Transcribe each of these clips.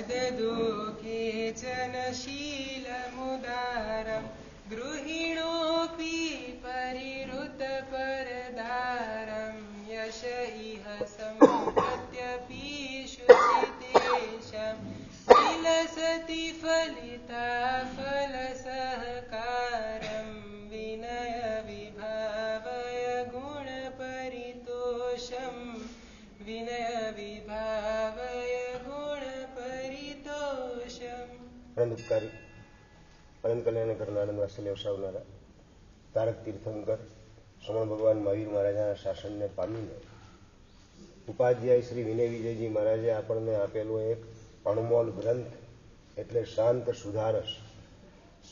अददुःखेचन शीलमुदारं गृहिणोऽपि परिहृतपरदारं यश इह सम्प्रत्यपीषुचितेषां विलसति फलिता फलसहकारं विनय विभावय गुणपरितोषं विनय विभावय गुणपरितोषम्। આનંદકારી આનંદ કલ્યાણ કરનાર આનંદ વાત્સલ્ય વસાવનારા તારક તીર્થંકર શ્રમણ ભગવાન મહાવીર મહારાજાના શાસનને પામીને ઉપાધ્યાય શ્રી વિનય વિજયજી મહારાજે આપણને આપેલો એક અણમોલ ગ્રંથ એટલે શાંત સુધારસ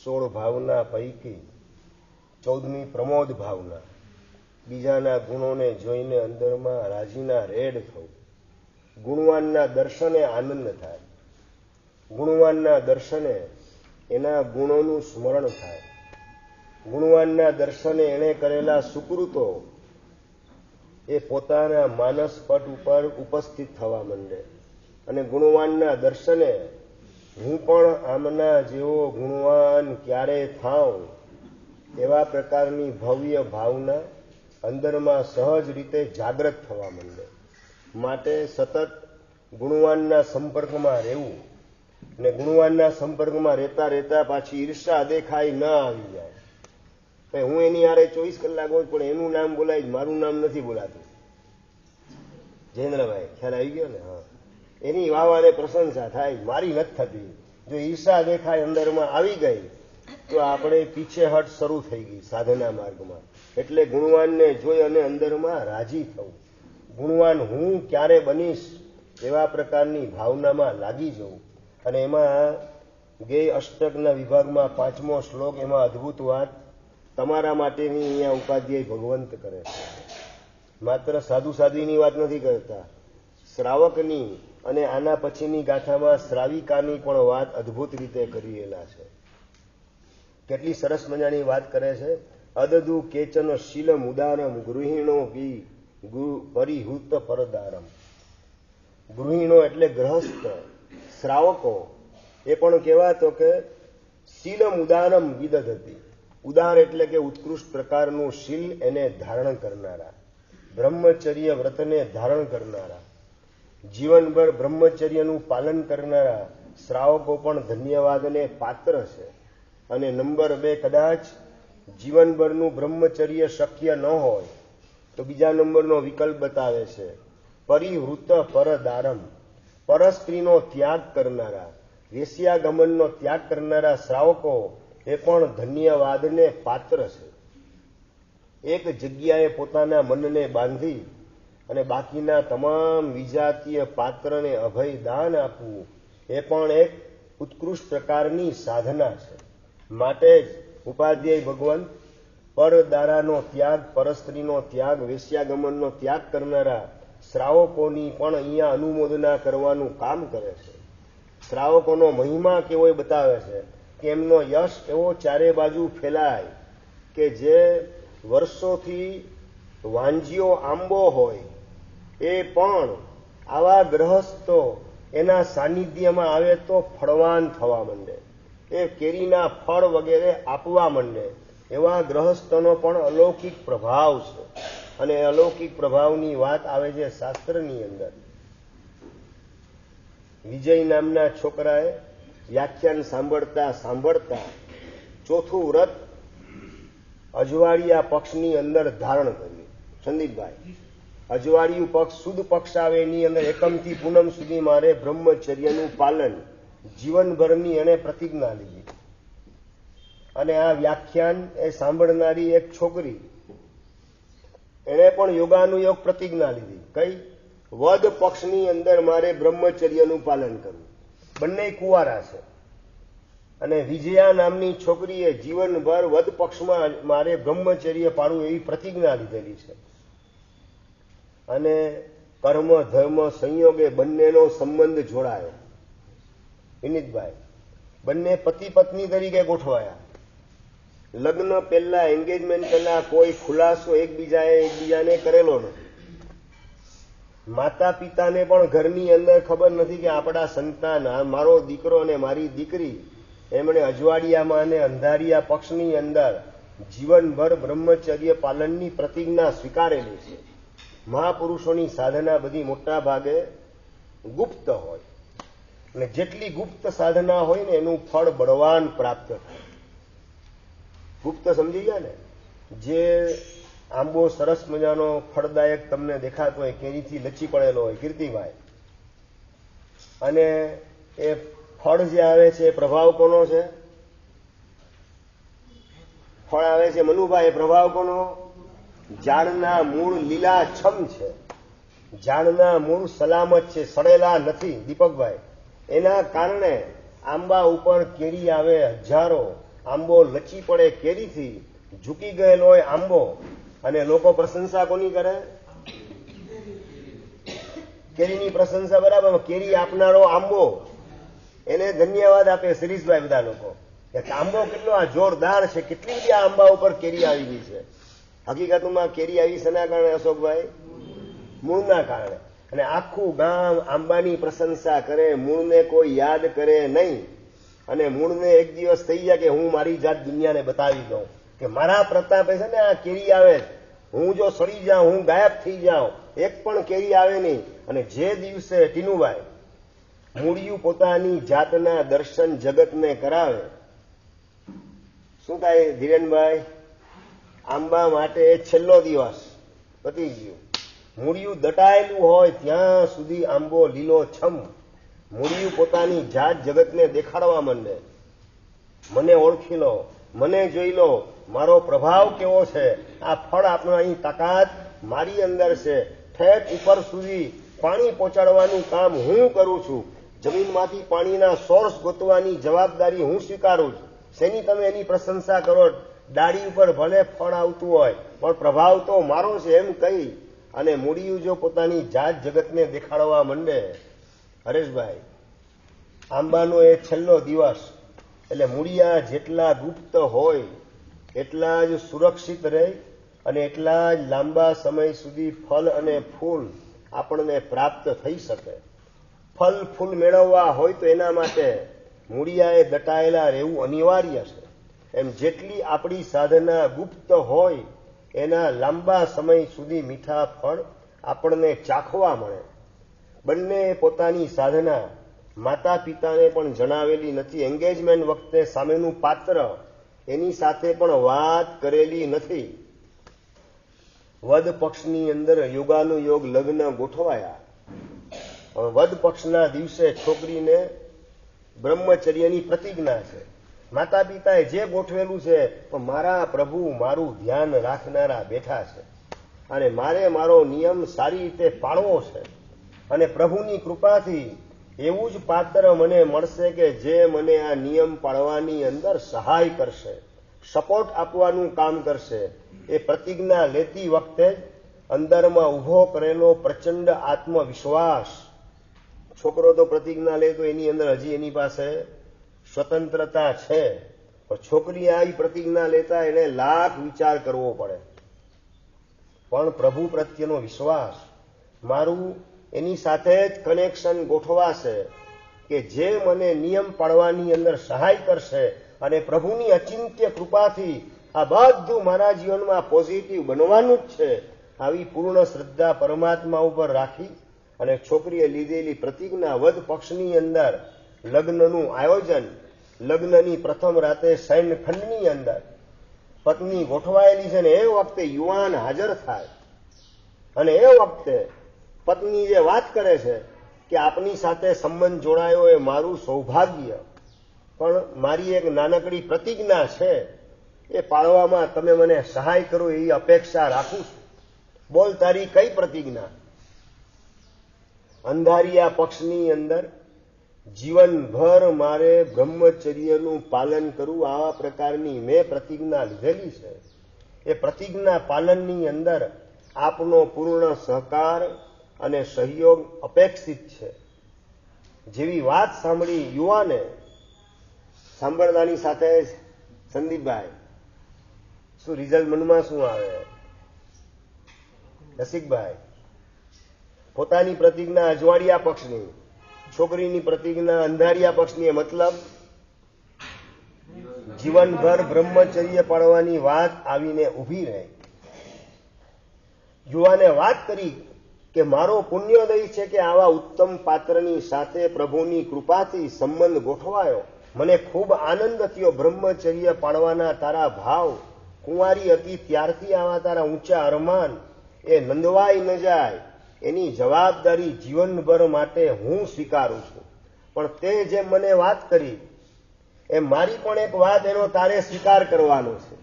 16 ભાવના પૈકી 14મી પ્રમોદ ભાવના, બીજાના ગુણોને જોઈને અંદરમાં રાજીના રેડ થવું, ગુણવાનના દર્શને આનંદ થાય, ગુણવાનના દર્શને એના ગુણોનું સ્મરણ થાય, ગુણવાનના દર્શને એણે કરેલા સુકૃતો એ પોતાના માનસ પટ ઉપર ઉપસ્થિત થવા માંડે અને ગુણવાનના દર્શને હું પણ આમના જેવો ગુણવાન ક્યારે થાઉં એવા પ્રકારની ભવ્ય ભાવના અંદરમાં સહજ રીતે જાગૃત થવા માંડે. માટે સતત ગુણવાનના સંપર્કમાં રહેવું અને ગુણવાનના સંપર્કમાં રહેતા રહેતા પાછી ઈર્ષા દેખાય ન આવી જાય. હું એની હારે 24 કલાક હોય પણ એનું નામ બોલાય, મારું નામ નથી બોલાતું. જયેન્દ્રભાઈ ખ્યાલ આવી ગયો ને? હા, એની વાવાને પ્રશંસા થાય, મારી નથી થતી. જો ઈર્ષા દેખાય અંદરમાં આવી ગઈ તો આપણે પીછેહટ શરૂ થઈ ગઈ સાધના માર્ગમાં. એટલે ગુણવાનને જોઈ અને અંદરમાં રાજી થવું, ગુણવાન હું ક્યારે બનીશ એવા પ્રકારની ભાવનામાં લાગી જવું. અને એમાં ગેય અષ્ટકના વિભાગમાં 5મો શ્લોક, એમાં અદભુત વાત તમારા માટેની અહીંયા ઉપાધ્યાય ભગવંત કરે છે. માત્ર સાધુ સાધ્વીની વાત નથી કરતા, શ્રાવકની અને આના પછીની ગાથામાં શ્રાવિકાની પણ વાત અદભુત રીતે કરેલા છે. કેટલી સરસ મજાની વાત કરે છે. અદદુ કેચન શીલમ ઉદારમ ગૃહિણો બી પરિહૂત પરદારમ. ગૃહિણો એટલે ગ્રહસ્થ, શ્રાવકો એ પણ કેવા તો કે શીલમ ઉદારમ વિદધતી. ઉદાર એટલે કે ઉત્કૃષ્ટ પ્રકારનું શીલ એને ધારણ કરનારા, બ્રહ્મચર્ય વ્રતને ધારણ કરનારા, જીવનભર બ્રહ્મચર્યનું પાલન કરનારા શ્રાવકો પણ ધન્યવાદને પાત્ર છે. અને નંબર 2, કદાચ જીવનભરનું બ્રહ્મચર્ય શક્ય ન હોય તો બીજા નંબરનો વિકલ્પ બતાવે છે, પરિવૃત પરદારમ. પરસ્ત્રીનો ત્યાગ કરનારા, વેશ્યાગમનનો ત્યાગ કરનારા શ્રાવકો એ પણ ધન્યવાદને પાત્ર છે. એક જગ્યાએ પોતાના મનને બાંધી અને બાકીના તમામ વિજાતીય પાત્રને અભય દાન આપવું એ પણ એક ઉત્કૃષ્ટ પ્રકારની સાધના છે. માટે જ ઉપાધ્યાય ભગવાન પરદારાનો ત્યાગ, પરસ્ત્રીનો ત્યાગ, વેશ્યાગમનનો ત્યાગ કરનારા શ્રાવકોની પણ અહીંયા અનુમોદના કરવાનું કામ કરે છે. શ્રાવકોનો મહિમા કેવો બતાવે છે કે એમનો યશ એવો ચારે બાજુ ફેલાય કે જે વર્ષોથી વાંજીઓ આંબો હોય એ પણ આવા ગ્રહસ્થો એના સાનિધ્યમાં આવે તો ફળવાન થવા માંડે, એ કેરીના ફળ વગેરે આપવા માંડે. એવા ગ્રહસ્થનો પણ અલૌકિક પ્રભાવ છે. અને અલૌકિક પ્રભાવની વાત આવે છે શાસ્ત્રની અંદર. વિજય નામના છોકરાએ વ્યાખ્યાન સાંભળતા સાંભળતા ચોથું વ્રત અજવાળિયા પક્ષની અંદર ધારણ કર્યું. સંદીપભાઈ, અજવાળિયું પક્ષ સુદ પક્ષ આવે એની અંદર એકમથી પૂનમ સુધી મારે બ્રહ્મચર્યનું પાલન જીવનભરની એને પ્રતિજ્ઞા લીધી. અને આ વ્યાખ્યાન એ સાંભળનારી એક છોકરી એણે પણ યોગાનુયોગ પ્રતિજ્ઞા લીધી. કઈ? વદ પક્ષની અંદર મારે બ્રહ્મચર્યનું પાલન કરવું. બંને કુંવારા છે. અને વિજયા નામની છોકરીએ જીવનભર વદ પક્ષમાં મારે બ્રહ્મચર્ય પાળવું એવી પ્રતિજ્ઞા લીધેલી છે. અને કર્મ ધર્મ સંયોગે બંનેનો સંબંધ જોડાયો. વિનીતભાઈ, બંને પતિ પત્ની તરીકે ગોઠવાયા. લગ્ન પહેલા, એન્ગેજમેન્ટ પહેલા કોઈ ખુલાસો એકબીજાને કરેલો નથી. માતા પિતાને પણ ઘરની અંદર ખબર નથી કે આપણા સંતાન, મારો દીકરો અને મારી દીકરી, એમણે અજવાડિયામાં અને અંધારિયા પક્ષની અંદર જીવનભર બ્રહ્મચર્ય પાલનની પ્રતિજ્ઞા સ્વીકારેલી છે. મહાપુરુષોની સાધના બધી મોટા ભાગે ગુપ્ત હોય, અને જેટલી ગુપ્ત સાધના હોય ને એનું ફળ બળવાન પ્રાપ્ત થાય. ગુપ્ત સમજી ગયા ને? જે આંબો સરસ મજાનો ફળદાયક તમને દેખાતો હોય, કેરીથી લચી પડેલો હોય, કીર્તિભાઈ, અને એ ફળ જે આવે છે એ પ્રભાવ કોનો છે? ફળ આવે છે મનુભાઈ, એ પ્રભાવ કોનો? ઝાડના મૂળ લીલાછમ છે, ઝાડના મૂળ સલામત છે, સડેલા નથી દીપકભાઈ. એના કારણે આંબા ઉપર કેરી આવે હજારો, આંબો લચી પડે કેરીથી, ઝૂકી ગયેલો હોય આંબો, અને લોકો પ્રશંસા કોની કરે? કેરીની પ્રશંસા, બરાબર. કેરી આપનારો આંબો એને ધન્યવાદ આપે શિરીષભાઈ બધા લોકો કે આંબો કેટલો આ જોરદાર છે, કેટલી બધી આ આંબા ઉપર કેરી આવી ગઈ છે. હકીકતમાં કેરી આવી શેના કારણે અશોકભાઈ? મૂળના કારણે. અને આખું ગામ આંબાની પ્રશંસા કરે, મૂળને કોઈ યાદ કરે નહીં. અને મૂળને એક દિવસ થઈ જાય કે હું મારી જાત દુનિયાને બતાવી દઉં કે મારા પ્રતાપે છે ને આ કેરી આવે, હું જો સડી જાઉં, હું ગાયબ થઈ જાઉં, એક પણ કેરી આવે નહીં. અને જે દિવસે ટીનુભાઈ મૂળિયું પોતાની જાતના દર્શન જગતને કરાવે, શું થાય ધીરેનભાઈ? આંબા માટે છેલ્લો દિવસ પતી ગયું. મૂળિયું દટાયેલું હોય ત્યાં સુધી આંબો લીલો છમ, મૂળિયું પોતાની જાત જગતને દેખાડવા માંડે. મને ઓળખી લો, મને જોઈ લો, મારો પ્રભાવ કેવો છે, આ ફળ આપણો અહીં તાકાત મારી અંદર છે, ઠેઠ ઉપર સુધી પાણી પહોંચાડવાનું કામ હું કરું છું, જમીનમાંથી પાણીના સોર્સ ગોતવાની જવાબદારી હું સ્વીકારું છું. શેની તમે એની પ્રશંસા કરો? ડાળી ઉપર ભલે ફળ આવતું હોય પણ પ્રભાવ તો મારો છે એમ કહી અને મૂળિયું જો પોતાની જાત જગતને દેખાડવા માંડે, હરેશભાઈ, આંબાનો એ છેલ્લો દિવસ, એટલે મૂળિયા જેટલા ગુપ્ત હોય એટલા જ સુરક્ષિત રહે અને એટલા જ લાંબા સમય સુધી ફળ અને ફૂલ આપણને પ્રાપ્ત થઈ શકે. ફળ ફૂલ મેળવવા હોય તો એના માટે મૂળિયાએ દટાયેલા રહેવું અનિવાર્ય છે. એમ જેટલી આપણી સાધના ગુપ્ત હોય એના લાંબા સમય સુધી મીઠા ફળ આપણને ચાખવા મળે. બંને પોતાની સાધના માતા પિતાને પણ જણાવેલી નથી. એંગેજમેન્ટ વખતે સામેનું પાત્ર એની સાથે પણ વાત કરેલી નથી. વદ પક્ષની અંદર યોગાનુયોગ લગ્ન ગોઠવાયા. વદ પક્ષના દિવસે છોકરીને બ્રહ્મચર્યની પ્રતિજ્ઞા છે. માતા પિતાએ જે ગોઠવેલું છે પણ મારા પ્રભુ મારું ધ્યાન રાખનારા બેઠા છે અને મારે મારો નિયમ સારી રીતે પાળવો છે અને પ્રભુની કૃપાથી એવું જ પાત્ર મને મળશે કે જે મને આ નિયમ પાળવાની અંદર સહાય કરશે, સપોર્ટ આપવાનું કામ કરશે. એ પ્રતિજ્ઞા લેતી વખતે જ અંદરમાં ઊભો કરેલો પ્રચંડ આત્મવિશ્વાસ. છોકરો તો પ્રતિજ્ઞા લે તો એની અંદર હજી એની પાસે સ્વતંત્રતા છે, પણ છોકરી આવી પ્રતિજ્ઞા લેતા એને લાખ વિચાર કરવો પડે. પણ પ્રભુ પ્રત્યેનો વિશ્વાસ, મારું એની સાથે જ કનેક્શન ગોઠવાશે કે જે મને નિયમ પાળવાની અંદર સહાય કરશે અને પ્રભુની અચિંત્ય કૃપાથી આ બધું મારા જીવનમાં પોઝિટિવ બનવાનું જ છે. આવી પૂર્ણ શ્રદ્ધા પરમાત્મા ઉપર રાખી અને છોકરીએ લીધેલી પ્રતિજ્ઞા વદ પક્ષની અંદર લગ્નનું આયોજન, લગ્નની પ્રથમ રાતે શયનખંડની અંદર પત્ની ગોઠવાયેલી છે ને એ વખતે યુવાન હાજર થાય અને એ વખતે પત્ની જે વાત કરે છે કે આપની સાથે સંબંધ જોડાયો એ મારું સૌભાગ્ય, પણ મારી એક નાનકડી પ્રતિજ્ઞા છે, એ પાળવામાં તમે મને સહાય કરો એવી અપેક્ષા રાખું છું. બોલ તારી કઈ પ્રતિજ્ઞા? અંધારિયા પક્ષની અંદર જીવનભર મારે બ્રહ્મચર્યનું પાલન કરવું, આવા પ્રકારની મેં પ્રતિજ્ઞા લીધેલી છે. એ પ્રતિજ્ઞા પાલનની અંદર આપનો પૂર્ણ સહકાર અને સહયોગ અપેક્ષિત છે. જેવી વાત સાંભળી યુવાને, સાંભળતાની સાથે જ સંદીપભાઈ, શું રિઝલ્ટ મનમાં શું આવે? રસિકભાઈ, પોતાની પ્રતિજ્ઞા અજવાળિયા પક્ષની, છોકરીની પ્રતિજ્ઞા અંધારિયા પક્ષની. મતલબ જીવનભર બ્રહ્મચર્ય પાળવાની વાત આવીને ઊભી રહે. યુવાને વાત કરી કે મારો પુણ્યોદય છે કે આવા ઉત્તમ પાત્રની સાથે પ્રભુની કૃપાથી સંબંધ ગોઠવાયો. મને ખૂબ આનંદ થયો. બ્રહ્મચર્ય પાળવાના તારા ભાવ, કુંવારી હતી ત્યારથી આવા તારા ઊંચા અરમાન એ નંદવાઈ ન જાય એની જવાબદારી જીવનભર માટે હું સ્વીકારું છું. પણ તે જે મને વાત કરી એ મારી પણ એક વાત, એનો તારે સ્વીકાર કરવાનો છે.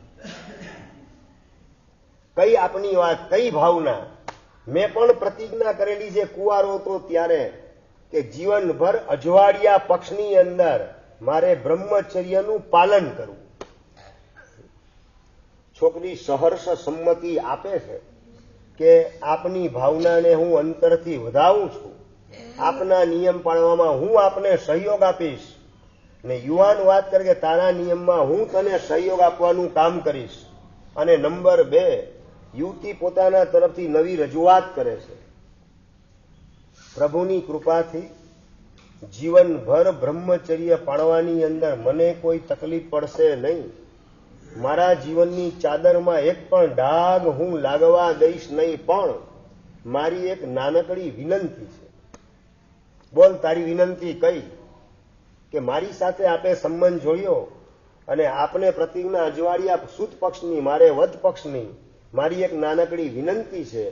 કઈ આપની વાત, કઈ ભાવના? મેં પણ પ્રતિજ્ઞા કરેલી છે કુંવારો હતો ત્યારે કે જીવનભર અજવાળિયા પક્ષની અંદર મારે બ્રહ્મચર્યનું પાલન કરવું. છોકરી સહર્ષ સંમતિ આપે છે કે આપની ભાવનાને હું અંતરથી વધાવું છું, આપના નિયમ પાળવામાં હું આપને સહયોગ આપીશ. ને યુવાન વાત કરે કે તારા નિયમમાં હું તને સહયોગ આપવાનું કામ કરીશ. અને નંબર 2, યુવતી પોતાના તરફથી નવી રજૂઆત કરે છે. પ્રભુની કૃપાથી જીવનભર બ્રહ્મચર્ય પાળવાની અંદર મને કોઈ તકલીફ પડશે નહીં. મારા જીવનની ચાદરમાં એક પણ ડાઘ હું લાગવા દઈશ નહીં. પણ મારી એક નાનકડી વિનંતી છે. બોલ, તારી વિનંતી કઈ? કે મારી સાથે આપે સંબંધ જોડ્યો અને આપને પ્રતિજ્ઞા અજવાળિયા સુદ પક્ષની, મારે વધ પક્ષની. મારી એક નાનકડી વિનંતી છે,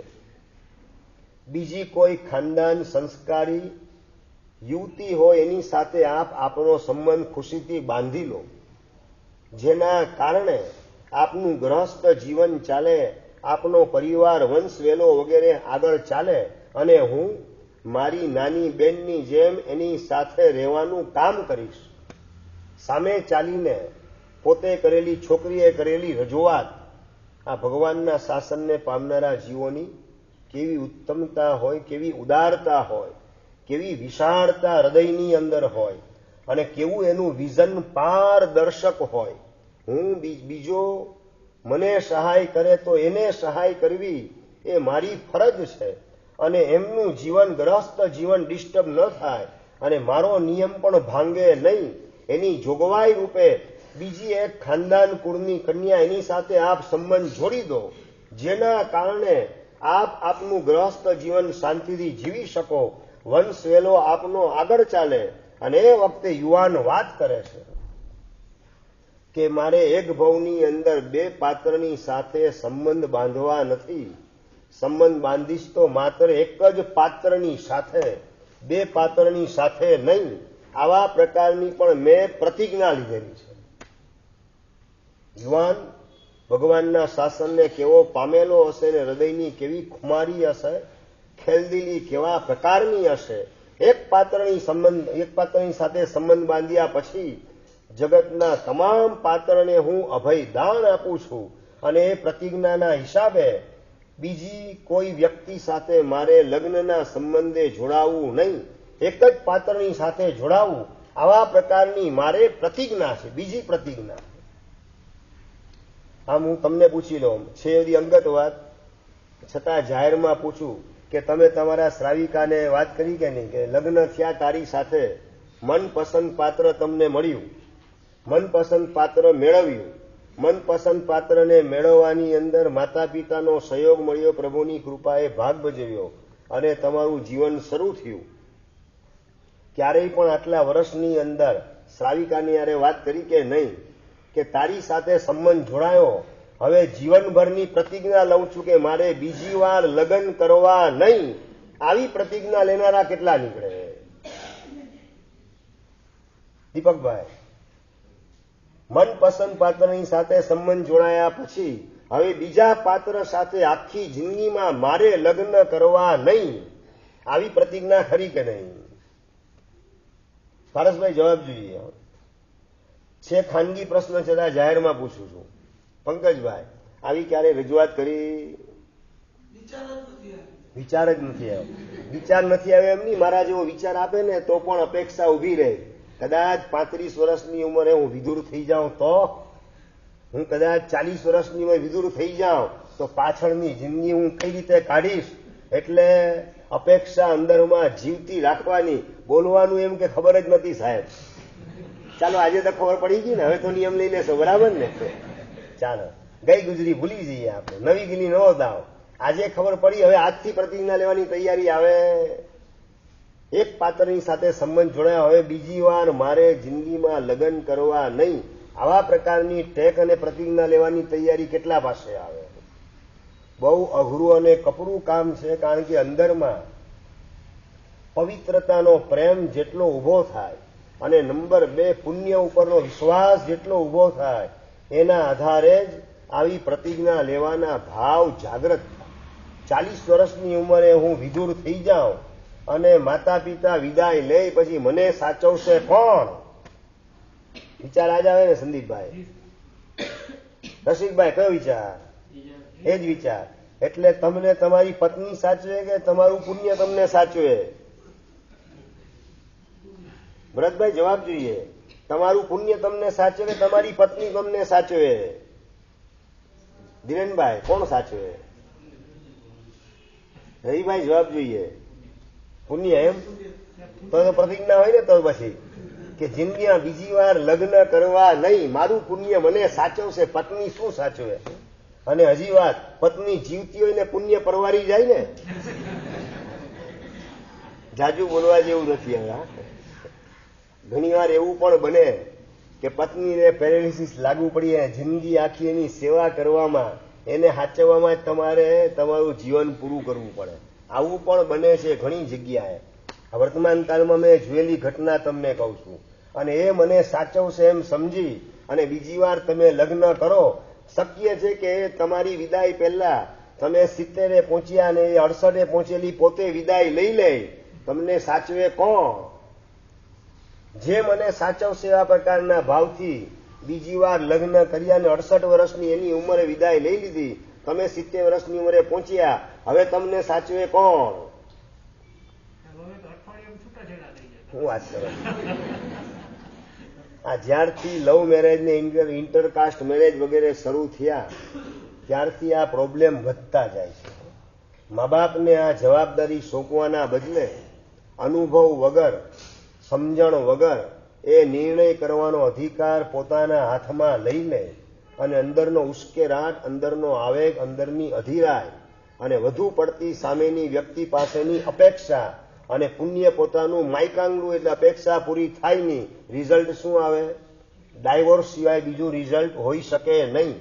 બીજી કોઈ ખાનદાન સંસ્કારી યુવતી હોય એની સાથે આપ આપણો સંબંધ ખુશીથી બાંધી લો, જેના કારણે આપનું ગ્રહસ્થ જીવન ચાલે, આપનો પરિવાર વંશ વેલો વગેરે આગળ ચાલે અને હું મારી નાની બેનની જેમ એની સાથે રહેવાનું કામ કરીશ. સામે ચાલીને પોતે કરેલી, છોકરીએ કરેલી રજૂઆત આ ભગવાનના શાસનને પામનારા જીવોની કેવી ઉત્તમતા હોય, કેવી ઉદારતા હોય, કેવી વિશાળતા હૃદયની અંદર હોય અને કેવું એનું વિઝન પારદર્શક હોય. હું બીજો મને સહાય કરે તો એને સહાય કરવી એ મારી ફરજ છે અને એમનું જીવન, ગ્રસ્ત જીવન ડિસ્ટર્બ ન થાય અને મારો નિયમ પણ ભાંગે નહીં, એની જોગવાઈ રૂપે બીજી એક ખાનદાન કુળની કન્યા એની સાથે આપ સંબંધ જોડી દો, જેના કારણે આપ આપનું ગ્રહસ્થ જીવન શાંતિથી જીવી શકો, વંશ વેલો આપનો આગળ ચાલે. અને એ વખતે યુવાન વાત કરે છે કે મારે એક ભવની અંદર 2 પાત્રની સાથે સંબંધ બાંધવા નથી. સંબંધ બાંધીશ તો માત્ર એક જ પાત્રની સાથે, 2 પાત્રની સાથે નહીં. આવા પ્રકારની પણ મેં પ્રતિજ્ઞા લીધેલી છે. યુવાન ભગવાનના શાસનને કેવો પામેલો હશે ને હૃદયની કેવી ખુમારી હશે, ખેલદિલી કેવા પ્રકારની હશે. એક પાત્રની સાથે સંબંધ બાંધ્યા પછી જગતના તમામ પાત્રને હું અભય દાન આપું છું અને એ પ્રતિજ્ઞાના હિસાબે બીજી કોઈ વ્યક્તિ સાથે મારે લગ્નના સંબંધે જોડાવવું નહીં, એક જ પાત્રની સાથે જોડાવવું. આવા પ્રકારની મારે પ્રતિજ્ઞા છે, બીજી પ્રતિજ્ઞા. આમ હું તમને પૂછી લઉં, છે એવી અંગત વાત છતાં જાહેરમાં પૂછું કે તમે તમારા શ્રાવિકાને વાત કરી કે નહીં કે લગ્ન થયા તારી સાથે, મનપસંદ પાત્ર તમને મળ્યું, મનપસંદ પાત્ર મેળવ્યું, મનપસંદ પાત્રને મેળવવાની અંદર માતા પિતાનો સહયોગ મળ્યો, પ્રભુની કૃપાએ ભાગ ભજવ્યો અને તમારું જીવન શરૂ થયું. ક્યારેય પણ આટલા વર્ષની અંદર શ્રાવિકાની યારે વાત કરી કે નહીં કે તારી સાથે સંબંધ જોડાયો, હવે જીવનભરની પ્રતિજ્ઞા લઉં છું કે મારે બીજી વાર લગ્ન કરવા નહીં. આવી પ્રતિજ્ઞા લેનારા કેટલા નીકળે? દીપકભાઈ, મનપસંદ પાત્રની સાથે સંબંધ જોડાયા પછી હવે બીજા પાત્ર સાથે આખી જિંદગીમાં મારે લગ્ન કરવા નહીં. આવી પ્રતિજ્ઞા ખરી કે નહીં? પારસભાઈ જવાબ જોઈએ. છે ખાનગી પ્રશ્ન છતાં જાહેરમાં પૂછું છું. પંકજભાઈ, આવી ક્યારે રજૂઆત કરી? વિચાર જ નથી આવ્યો. વિચાર નથી આવ્યો એમ નહીં, મારા જેવો વિચાર આપે ને તો પણ અપેક્ષા ઉભી રહે. કદાચ 35 વર્ષની ઉંમરે હું વિધુર થઈ જાઉં તો, હું કદાચ 40 વર્ષની ઉંમરે વિધુર થઈ જાઉં તો પાછળની જિંદગી હું કઈ રીતે કાઢીશ? એટલે અપેક્ષા અંદરમાં જીવતી રાખવાની. બોલવાનું એમ કે ખબર જ નથી સાહેબ. ચાલો આજે તો ખબર પડી ગઈ ને, હવે તો નિયમ લઈ લેશો, બરાબર ને? ચાલો, ગઈ ગુજરી ભૂલી જઈએ આપણે, નવી ગીની નવો દાવ. આજે ખબર પડી, હવે આજથી પ્રતિજ્ઞા લેવાની તૈયારી આવે. એક પાત્રની સાથે સંબંધ જોડાયો, હવે બીજી વાર મારે જિંદગીમાં લગ્ન કરવા નહીં. આવા પ્રકારની ટેક અને પ્રતિજ્ઞા લેવાની તૈયારી કેટલા પાસે આવે? બહુ અઘરું અને કપરું કામ છે. કારણ કે અંદરમાં પવિત્રતાનો પ્રેમ જેટલો ઉભો થાય અને નંબર 2 પુણ્ય ઉપરનો વિશ્વાસ જેટલો ઉભો થાય, એના આધારે જ આવી પ્રતિજ્ઞા લેવાના ભાવ જાગૃત થાય. 40 વર્ષની ઉંમરે હું વિધુર થઈ જાઉં અને માતા પિતા વિદાય લે, પછી મને સાચવશે કોણ? વિચાર આજ આવે ને સંદીપભાઈ? રસિકભાઈ, કયો વિચાર? એ જ વિચાર. એટલે તમને તમારી પત્ની સાચવે કે તમારું પુણ્ય તમને સાચવે? ભરતભાઈ જવાબ જોઈએ. તમારું પુણ્ય તમને સાચવે કે તમારી પત્ની તમને સાચવે? ધીરેનભાઈ, કોણ સાચવે? હરિભાઈ જવાબ જોઈએ. પુણ્ય. એમ તો પ્રતિજ્ઞા હોય ને, તો પછી કે જિંદગીમાં બીજી વાર લગ્ન કરવા નહીં, મારું પુણ્ય મને સાચવશે. પત્ની શું સાચવે? અને હજી વાત, પત્ની જીવતી હોય ને પુણ્ય પરવારી જાય ને, જાજુ બોલવા જેવું નથી. હવે ઘણી વાર એવું પણ બને કે પત્નીને પેરેલિસિસ લાગુ પડી અને જિંદગી આખી એની સેવા કરવામાં, એને સાચવવામાં જ તમારે તમારું જીવન પૂરું કરવું પડે. આવું પણ બને છે ઘણી જગ્યાએ. વર્તમાન કાળમાં મેં જોયેલી ઘટના તમને કહું છું. અને એ મને સાચવશે એમ સમજી અને બીજી વાર તમે લગ્ન કરો. શક્ય છે કે તમારી વિદાય પહેલા તમે 70 પહોંચ્યા અને 68 પહોંચેલી પોતે વિદાય લઈ લે. તમને સાચવે કોણ? જે મને સાચવશે એવા પ્રકારના ભાવથી બીજી વાર લગ્ન કર્યા અને 68 વર્ષની એની ઉંમરે વિદાય લઈ લીધી. તમે 70 વર્ષની ઉંમરે પહોંચ્યા, હવે તમને સાચવે કોણ? હું વાત કરું? આ જ્યારથી લવ મેરેજ ને ઇન્ટરકાસ્ટ મેરેજ વગેરે શરૂ થયા, ત્યારથી આ પ્રોબ્લેમ વધતા જાય છે. મા બાપને આ જવાબદારી સોંપવાના બદલે અનુભવ વગર, સમજણ વગર એ નિર્ણય કરવાનો અધિકાર પોતાના હાથમાં લઈ લે અને અંદરનો ઉશ્કેરાટ, અંદરનો આવેગ, અંદરની અધીરાય અને વધુ પડતી સામેની વ્યક્તિ પાસેની અપેક્ષા અને પુણ્ય પોતાનું માયકાંગલું, એટલે અપેક્ષા પૂરી થાય નહીં. રિઝલ્ટ શું આવે? ડાયવોર્સ સિવાય બીજું રિઝલ્ટ હોઈ શકે નહીં.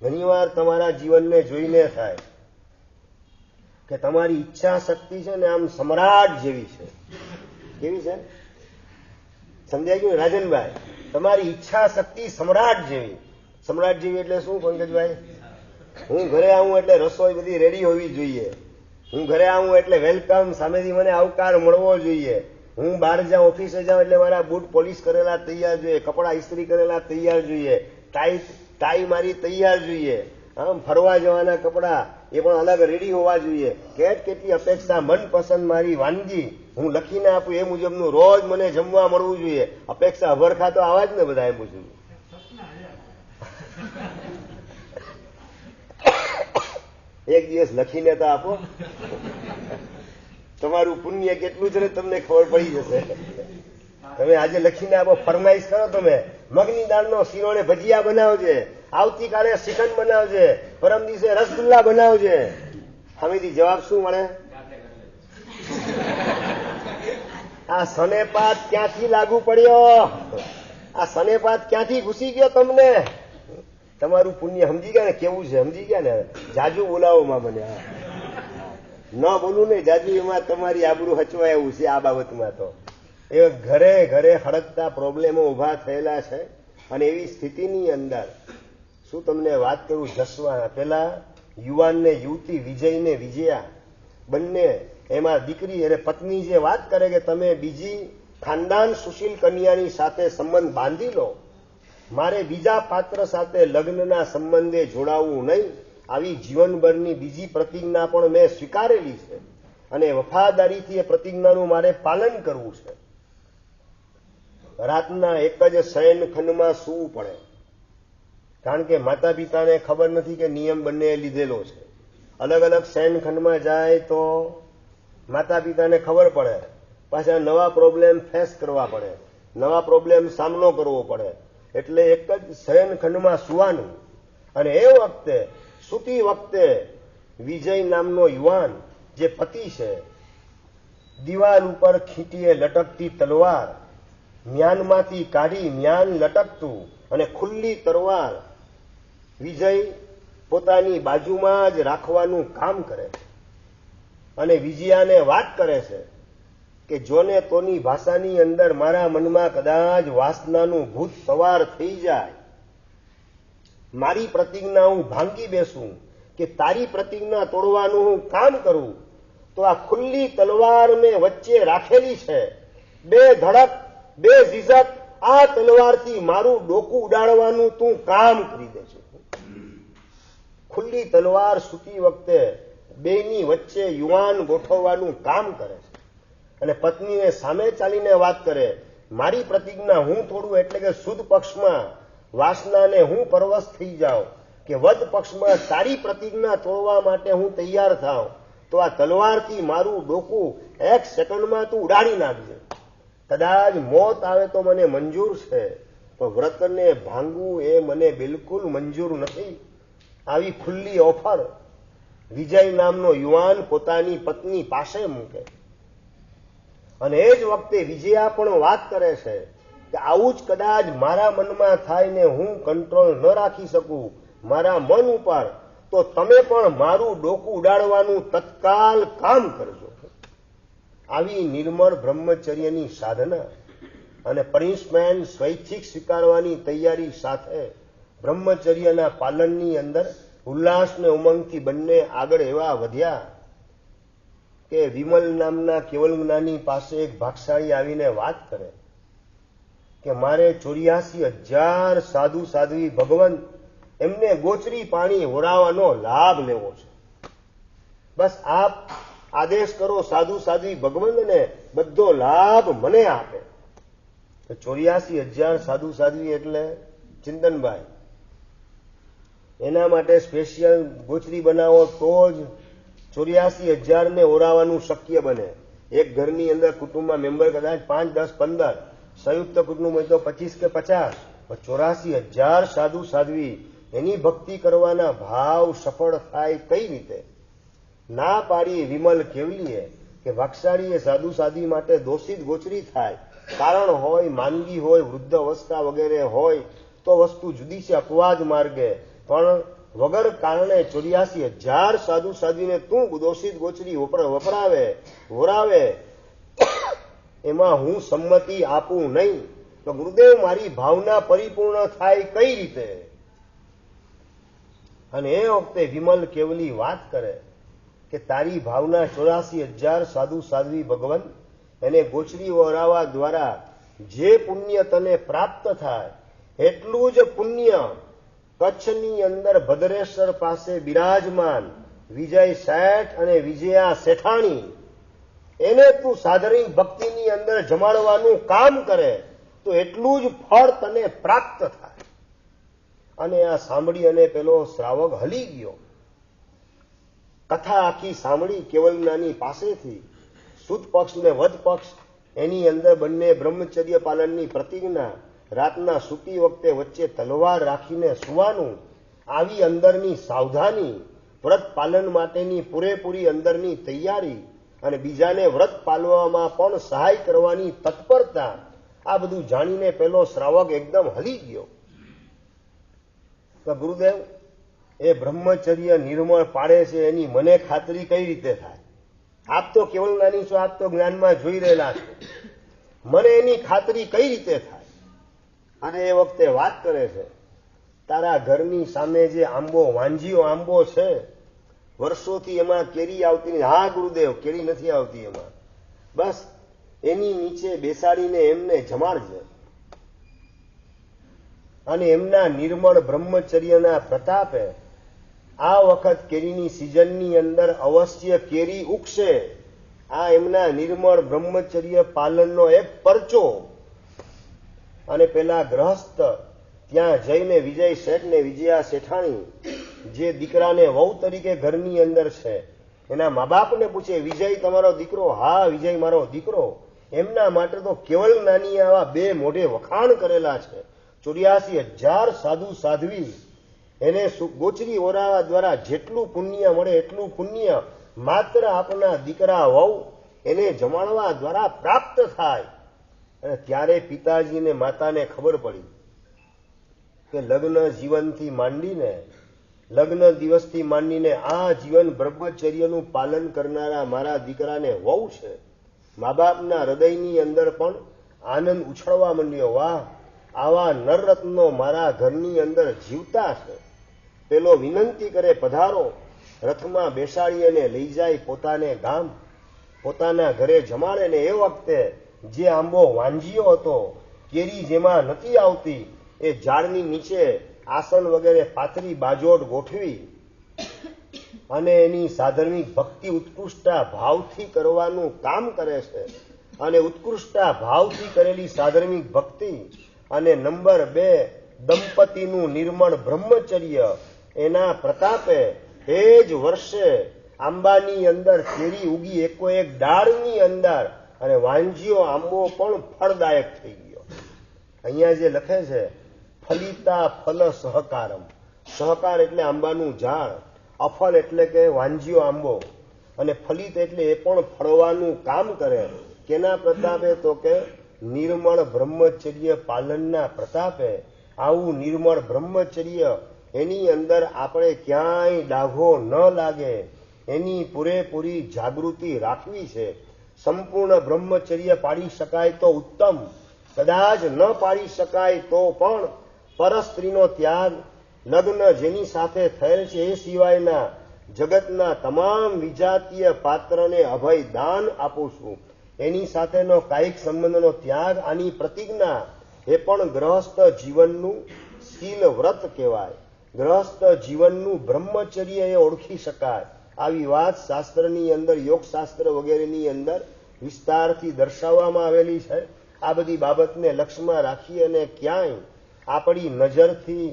ઘણીવાર તમારા જીવનને જોઈને થાય કે તમારી ઈચ્છા શક્તિ છે ને આમ સમ્રાટ જેવી છે. કેવી છે? સમજાય ગયું રાજનભાઈ? તમારી ઈચ્છા શક્તિ સમ્રાટ જેવી. સમ્રાટ જેવી એટલે શું પંકજભાઈ? હું ઘરે આવું એટલે રસોઈ બધી રેડી હોવી જોઈએ. હું ઘરે આવું એટલે વેલકમ, સામેથી મને આવકાર મળવો જોઈએ. હું બહાર જાઉં, ઓફિસે જાઉં એટલે મારા બૂટ પોલિશ કરેલા તૈયાર જોઈએ, કપડાં ઇસ્ત્રી કરેલા તૈયાર જોઈએ, ટાઈ મારી તૈયાર જોઈએ. આમ ફરવા જવાના કપડાં એ પણ અલગ રેડી હોવા જોઈએ. કેટલી અપેક્ષા. મનપસંદ મારી વાનગી હું લખીને આપું એ મુજબનું રોજ મને જમવા મળવું જોઈએ. અપેક્ષા અભરખા તો આવા જ ને બધા. એમ પૂછ્યું એક દિવસ લખીને તો આપો. તમારું પુણ્ય કેટલું છે તમને ખબર પડી જશે. તમે આજે લખીને આપો, ફરમાઈશ કરો તમે, મગની દાળનો શીરો ને ભજીયા બનાવજે, આવતીકાલે શ્રીખંડ બનાવજે, પરમ દિવસે રસગુલ્લા બનાવજે. સામેથી જવાબ શું મળે? આ સનેપાત ક્યાંથી લાગુ પડ્યો? આ સનેપાત ક્યાંથી ઘૂસી ગયો તમને? તમારું પુણ્ય સમજી ગયા ને કેવું છે? સમજી ગયા ને? જાજુ બોલાવોમાં મને ન બોલું ને જાજુ, એમાં તમારી આબરૂ હચવાય એવું છે. આ બાબતમાં તો એ ઘરે ઘરે હળકતા પ્રોબ્લેમો ઉભા થયેલા છે. અને એવી સ્થિતિની અંદર શું તમને વાત કરું? જસવાના પેલા યુવાન ને યુવતી, વિજય ને વિજયા બંને, એમાં દીકરી અને પત્ની જે વાત કરે કે તમે બીજી ખાનદાન સુશીલ કન્યાની સાથે સંબંધ બાંધી લો, મારે બીજા પાત્ર સાથે લગ્નના સંબંધે જોડાવવું નહીં. આવી જીવનભરની બીજી પ્રતિજ્ઞા પણ મેં સ્વીકારેલી છે અને વફાદારીથી એ પ્રતિજ્ઞાનું મારે પાલન કરવું છે. રાતના એક જ શયનખંડમાં સૂવું પડે, કારણ કે માતા પિતાને ખબર નથી કે નિયમ બંને લીધેલો છે. અલગ અલગ શયનખંડમાં જાય તો માતા પિતાને ખબર પડે, પાછા નવા પ્રોબ્લેમ ફેસ કરવા પડે, નવા પ્રોબ્લેમ સામનો કરવો પડે. એટલે એક જ શયનખંડમાં સુવાનું. અને એ વખતે સૂતી વખતે વિજય નામનો યુવાન જે પતિ છે, દિવાલ ઉપર ખીંટીએ લટકતી તલવાર મ્યાનમાંથી કાઢી મ્યાન લટકતું અને ખુલ્લી તલવાર વિજય પોતાની બાજુમાં જ રાખવાનું કામ કરે છે. અને વિજયાને વાત કરે છે કે જોને તોની ભાષાની અંદર મારા મનમાં કદાચ વાસનાનું ભૂત સવાર થઈ જાય, મારી પ્રતિજ્ઞા હું ભાંગી બેસું કે તારી પ્રતિજ્ઞા તોડવાનું હું કામ કરું, તો આ ખુલ્લી તલવાર મેં વચ્ચે રાખેલી છે, બે ધડક બે ઝીઝક આ તલવારથી મારું ડોકું ઉડાડવાનું તું કામ કરી દેજો. ખુલ્લી તલવાર સૂતી વખતે બેની વચ્ચે યુવાન ગોઠવવાનું કામ કરે છે. અને પત્નીને સામે ચાલીને વાત કરે, મારી પ્રતિજ્ઞા હું તોડું એટલે કે શુદ્ધ પક્ષમાં વાસનાને હું પરવશ થઈ જાઉં, કે વદ પક્ષમાં તારી પ્રતિજ્ઞા તોડવા માટે હું તૈયાર થાઉં, તો આ તલવારથી મારું ડોકું એક સેકન્ડમાં તું ઉડાડી નાખજે. કદાચ મોત આવે તો મને મંજૂર છે, પણ વ્રતને ભાંગવું એ મને બિલકુલ મંજૂર નથી. આવી ખુલ્લી ઓફર વિજય નામનો યુવાન પોતાની પત્ની પાસે મૂકે. અને એ જ વખતે વિજયા પણ વાત કરે છે કે આવું જ કદાચ મારા મનમાં થાય ને હું કંટ્રોલ ન રાખી શકું મારા મન ઉપર, તો તમે પણ મારું ડોકું ઉડાડવાનું તત્કાલ કામ કરજો. આવી નિર્મળ બ્રહ્મચર્યની સાધના અને પનિશમેન્ટ સ્વૈચ્છિક સ્વીકારવાની તૈયારી સાથે બ્રહ્મચર્યના પાલનની અંદર ઉલ્લાસ ને ઉમંગથી બંને આગળ એવા વધ્યા કે વિમલ નામના કેવલ જ્ઞાની પાસે એક ભાગશાળી આવીને વાત કરે કે મારે 84,000 સાધુ સાધ્વી ભગવંત એમને ગોચરી પાણી હોરાવાનો લાભ લેવો છે. બસ આપ આદેશ કરો સાધુ સાધ્વી ભગવંતને બધો લાભ મને આપે. 84,000 સાધુ સાધ્વી એટલે ચિંતનભાઈ, એના માટે સ્પેશિયલ ગોચરી બનાવો તો જ 84,000 ને ઓરાવાનું શક્ય બને. એક ઘરની અંદર કુટુંબમાં મેમ્બર કદાચ 5, 10, 15, સંયુક્ત કુટુંબ હોય તો 25 કે 50, 84,000 સાધુ સાધ્વી એની ભક્તિ કરવાના ભાવ સફળ થાય કઈ રીતે? ના પાડી વિમલ કેવલીએ કે ભાગશાળીએ સાધુ સાધ્વી માટે દોષિત ગોચરી થાય, કારણ હોય, માંદગી હોય, વૃદ્ધ અવસ્થા વગેરે હોય તો વસ્તુ જુદી છે અપવાદ માર્ગે, પણ વગર કારણે 84,000 સાધુ સાધ્વીને તું દોષિત ગોચરી વપરાવે એમાં હું સંમતિ આપું નહીં. તો ગુરુદેવ મારી ભાવના પરિપૂર્ણ થાય કઈ રીતે? અને એ વખતે વિમલ કેવલી વાત કરે કે તારી ભાવના 84,000 સાધુ સાધ્વી ભગવંત એને ગોચરી વરાવા દ્વારા જે પુણ્ય તને પ્રાપ્ત થાય એટલું જ પુણ્ય કચ્છની અંદર ભદ્રેશ્વર પાસે બિરાજમાન વિજય શેઠ અને વિજયા શેઠાણી એને તું સાધરી ભક્તિની અંદર જમાડવાનું કામ કરે તો એટલું જ ફળ તને પ્રાપ્ત થાય. અને આ સાંભળી અને પેલો શ્રાવક હલી ગયો. કથા આખી સાંભળી કેવલ જ્ઞાની પાસેથી શુદ્ધ પક્ષ ને વધ પક્ષ એની અંદર બંને બ્રહ્મચર્ય પાલનની પ્રતિજ્ઞા, રાતના સૂતી વખતે વચ્ચે તલવાર રાખીને સુવાનું, આવી અંદરની સાવધાની, વ્રત પાલન માટેની પૂરેપૂરી અંદરની તૈયારી અને બીજાને વ્રત પાલવામાં પણ સહાય કરવાની તત્પરતા, આ બધું જાણીને પેલો શ્રાવક એકદમ હલી ગયો. તો ગુરુદેવ એ બ્રહ્મચર્ય નિર્મળ પાડે છે એની મને ખાતરી કઈ રીતે થાય? આપ તો કેવલ જ્ઞાની છો, આપ તો જ્ઞાનમાં જોઈ રહેલા છો, મને એની ખાતરી કઈ રીતે થાય? અને એ વખતે વાત કરે છે તારા ઘરની સામે જે આંબો, વાંજીઓ આંબો છે, વર્ષોથી એમાં કેરી આવતી નથી. હા ગુરુદેવ, કેરી નથી આવતી એમાં. બસ એની નીચે બેસાડીને એમને જમાડજે અને એમના નિર્મળ બ્રહ્મચર્યના પ્રતાપે આ વખત કેરીની સિઝનની અંદર અવશ્ય કેરી ઉગશે. આ એમના નિર્મળ બ્રહ્મચર્ય પાલનનો એક પરચો. અને પેલા ગ્રહસ્થ ત્યાં જઈને વિજય શેઠ ને વિજયા શેઠાણી જે દીકરાને વહુ તરીકે ઘરની અંદર છે એના મા બાપને પૂછે, વિજય તમારો દીકરો? હા, વિજય મારો દીકરો. એમના માટે તો કેવલ નાની આવા બે મોઢે વખાણ કરેલા છે. 84,000 સાધુ સાધ્વી એને ગોચરી ઓરાવા દ્વારા જેટલું પુણ્ય મળે એટલું પુણ્ય માત્ર આપના દીકરા વહુ એને જમાડવા દ્વારા પ્રાપ્ત થાય. અને ત્યારે પિતાજીને માતાને ખબર પડી કે લગ્ન જીવનથી માંડીને લગ્ન દિવસથી માંડીને આ જીવન બ્રહ્મચર્યનું પાલન કરનારા મારા દીકરાને વહુ છે. મા બાપના હૃદયની અંદર પણ આનંદ ઉછળવા માંડ્યો. વાહ, આવા નરરત્નો મારા ઘરની અંદર જીવતા છે. પેલો વિનંતી કરે, પધારો. રથમાં બેસાડી અને લઈ જાય પોતાને ગામ, પોતાના ઘરે જમાડે. ને એ વખતે જે આંબો વાંજ્યો હતો, કેરી જેમાં નથી આવતી, એ ઝાડની નીચે આસન વગેરે પાથરી બાજોટ ગોઠવી અને એની સાધર્મિક ભક્તિ ઉત્કૃષ્ટા ભાવથી કરવાનું કામ કરે છે. અને ઉત્કૃષ્ટા ભાવથી કરેલી સાધર્મિક ભક્તિ અને નંબર 2 દંપતીનું નિર્મળ બ્રહ્મચર્ય, એના પ્રતાપે એ જ વર્ષે આંબાની અંદર કેરી ઉગી એકો એક ડાળની અંદર, અને વાંજ્યો આંબો પણ ફળદાયક થઈ ગયો. અહીંયા જે લખે છે ફલિતા ફલ સહકારમ, સહકાર એટલે આંબાનું ઝાડ, અફળ એટલે કે વાંજ્યો આંબો, અને ફલિત એટલે એ પણ ફળવાનું કામ કરે. કેના પ્રતાપે? તો કે નિર્મળ બ્રહ્મચર્ય પાલનના પ્રતાપે. આવું નિર્મળ બ્રહ્મચર્ય, એની અંદર આપણે ક્યાંય ડાઘો ન લાગે એની પૂરેપૂરી જાગૃતિ રાખવી છે. સંપૂર્ણ બ્રહ્મચર્ય પાડી શકાય તો ઉત્તમ, કદાચ ન પાડી શકાય તો પણ પરસ્ત્રીનો ત્યાગ, લગ્ન જેની સાથે થયેલ છે એ સિવાયના જગતના તમામ વિજાતીય પાત્રને અભય દાન આપું છું. એની સાથેનો કાયિક સંબંધનો ત્યાગ, આની પ્રતિજ્ઞા, એ પણ ગ્રહસ્થ જીવનનું શીલ વ્રત કહેવાય. ગ્રહસ્થ જીવનનું બ્રહ્મચર્ય એ ઓળખી શકાય. આવી વાત શાસ્ત્રની અંદર, યોગશાસ્ત્ર વગેરેની અંદર વિસ્તારથી દર્શાવવામાં આવેલી છે. આ બધી બાબતને લક્ષ્યમાં રાખી અને ક્યાંય આપણી નજરથી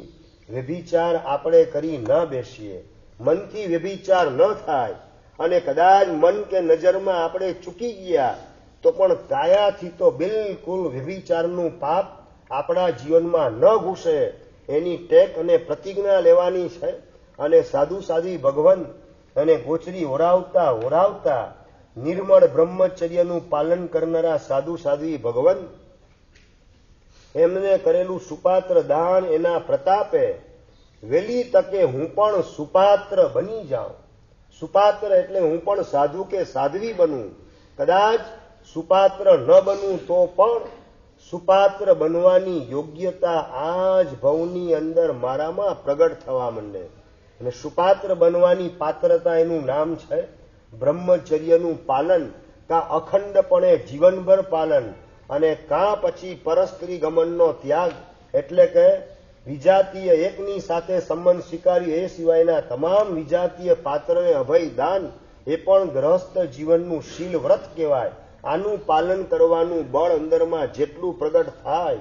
વ્યભિચાર આપણે કરી ન બેસીએ, મનથી વ્યભિચાર ન થાય, અને કદાચ મન કે નજરમાં આપણે ચૂકી ગયા તો પણ કાયાથી તો બિલકુલ વ્યભિચારનું પાપ આપણા જીવનમાં ન ઘૂસે એની ટેક અને પ્રતિજ્ઞા લેવાની છે. અને સાધુ સાધ્વી ભગવંત અને ગોચરી ઓરાવતા નિર્મળ બ્રહ્મચર્યનું પાલન કરનારા સાધુ સાધ્વી ભગવંત, એમને કરેલું સુપાત્ર દાન, એના પ્રતાપે વહેલી તકે હું પણ સુપાત્ર બની જાઉં. સુપાત્ર એટલે હું પણ સાધુ કે સાધ્વી બનું. કદાચ સુપાત્ર ન બનું તો પણ સુપાત્ર બનવાની યોગ્યતા આ જ ભવની અંદર મારામાં પ્રગટ થવા માંડે. અને સુપાત્ર બનવાની પાત્રતા, એનું નામ છે બ્રહ્મચર્યનું પાલન, કાં અખંડપણે જીવનભર પાલન, અને કાં પછી પરસ્ત્રી ગમનનો ત્યાગ, એટલે કે વિજાતીય એકની સાથે સંબંધ સ્વીકાર્યો એ સિવાયના તમામ વિજાતીય પાત્રને અભય દાન, એ પણ ગ્રહસ્થ જીવનનું શીલ વ્રત કહેવાય. આનું પાલન કરવાનું બળ અંદરમાં જેટલું પ્રગટ થાય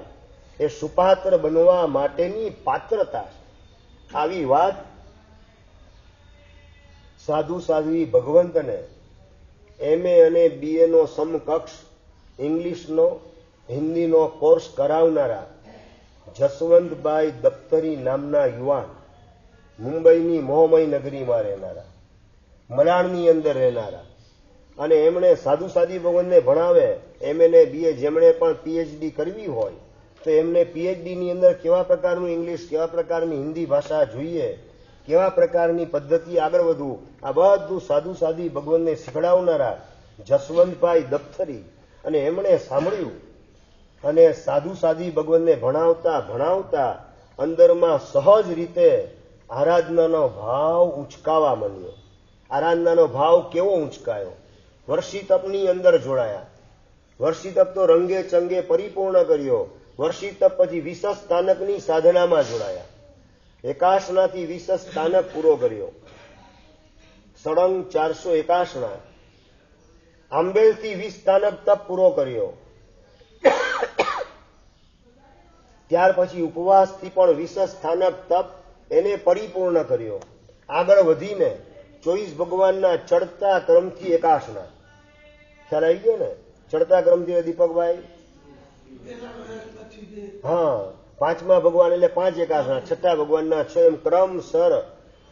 એ સુપાત્ર બનવા માટેની પાત્રતા છે. આવી વાત સાધુ સાધ્વી ભગવંતને MA અને BA નો સમકક્ષ ઇંગ્લિશનો હિન્દીનો કોર્સ કરાવનારા જસવંતભાઈ દફતરી નામના યુવાન, મુંબઈની મોહમય નગરીમાં રહેનારા, મલાડની અંદર રહેનારા, અને એમણે સાધુ સાધ્વી ભગવંતને ભણાવે. MA ને BA જેમણે પણ PhD કરવી હોય તો એમને PhD ની અંદર કેવા પ્રકારનું ઇંગ્લિશ, કેવા પ્રકારની હિન્દી ભાષા જોઈએ, કેવા પ્રકારની પદ્ધતિ આગળ વધવું, આ બધું સાધુ સાધ્વી ભગવંતને શીખડાવનારા જસવંતભાઈ દફતરી. અને એમણે સાંભળ્યું અને સાધુ સાધ્વી ભગવંતને ભણાવતા અંદરમાં સહજ રીતે આરાધનાનો ભાવ ઉંચકાવા માંડ્યો. આરાધનાનો ભાવ કેવો ઉંચકાયો? વર્ષી તપની અંદર જોડાયા. વર્ષી તપ તો રંગે ચંગે પરિપૂર્ણ કર્યો. વર્ષી તપ પછી વિશેષ સ્થાનકની સાધનામાં જોડાયા. એકાસનાથી વિશેષ સ્થાનક પૂરો કર્યો. સળંગ 400 એકાસના. આંબેલથી 20 સ્થાનક તપ પૂરો કર્યો. ત્યાર પછી ઉપવાસથી પણ વિશેષ સ્થાનક તપ એને પરિપૂર્ણ કર્યો. આગળ વધીને 24 ભગવાનના ચડતા ક્રમથી એકાસના. ખ્યાલ આવી ગયો ને? ચડતા ક્રમથી દીપકભાઈ? હા, 5મા ભગવાન એટલે 5 એકાસના, 6ઠા ભગવાનના 6, એમ ક્રમસર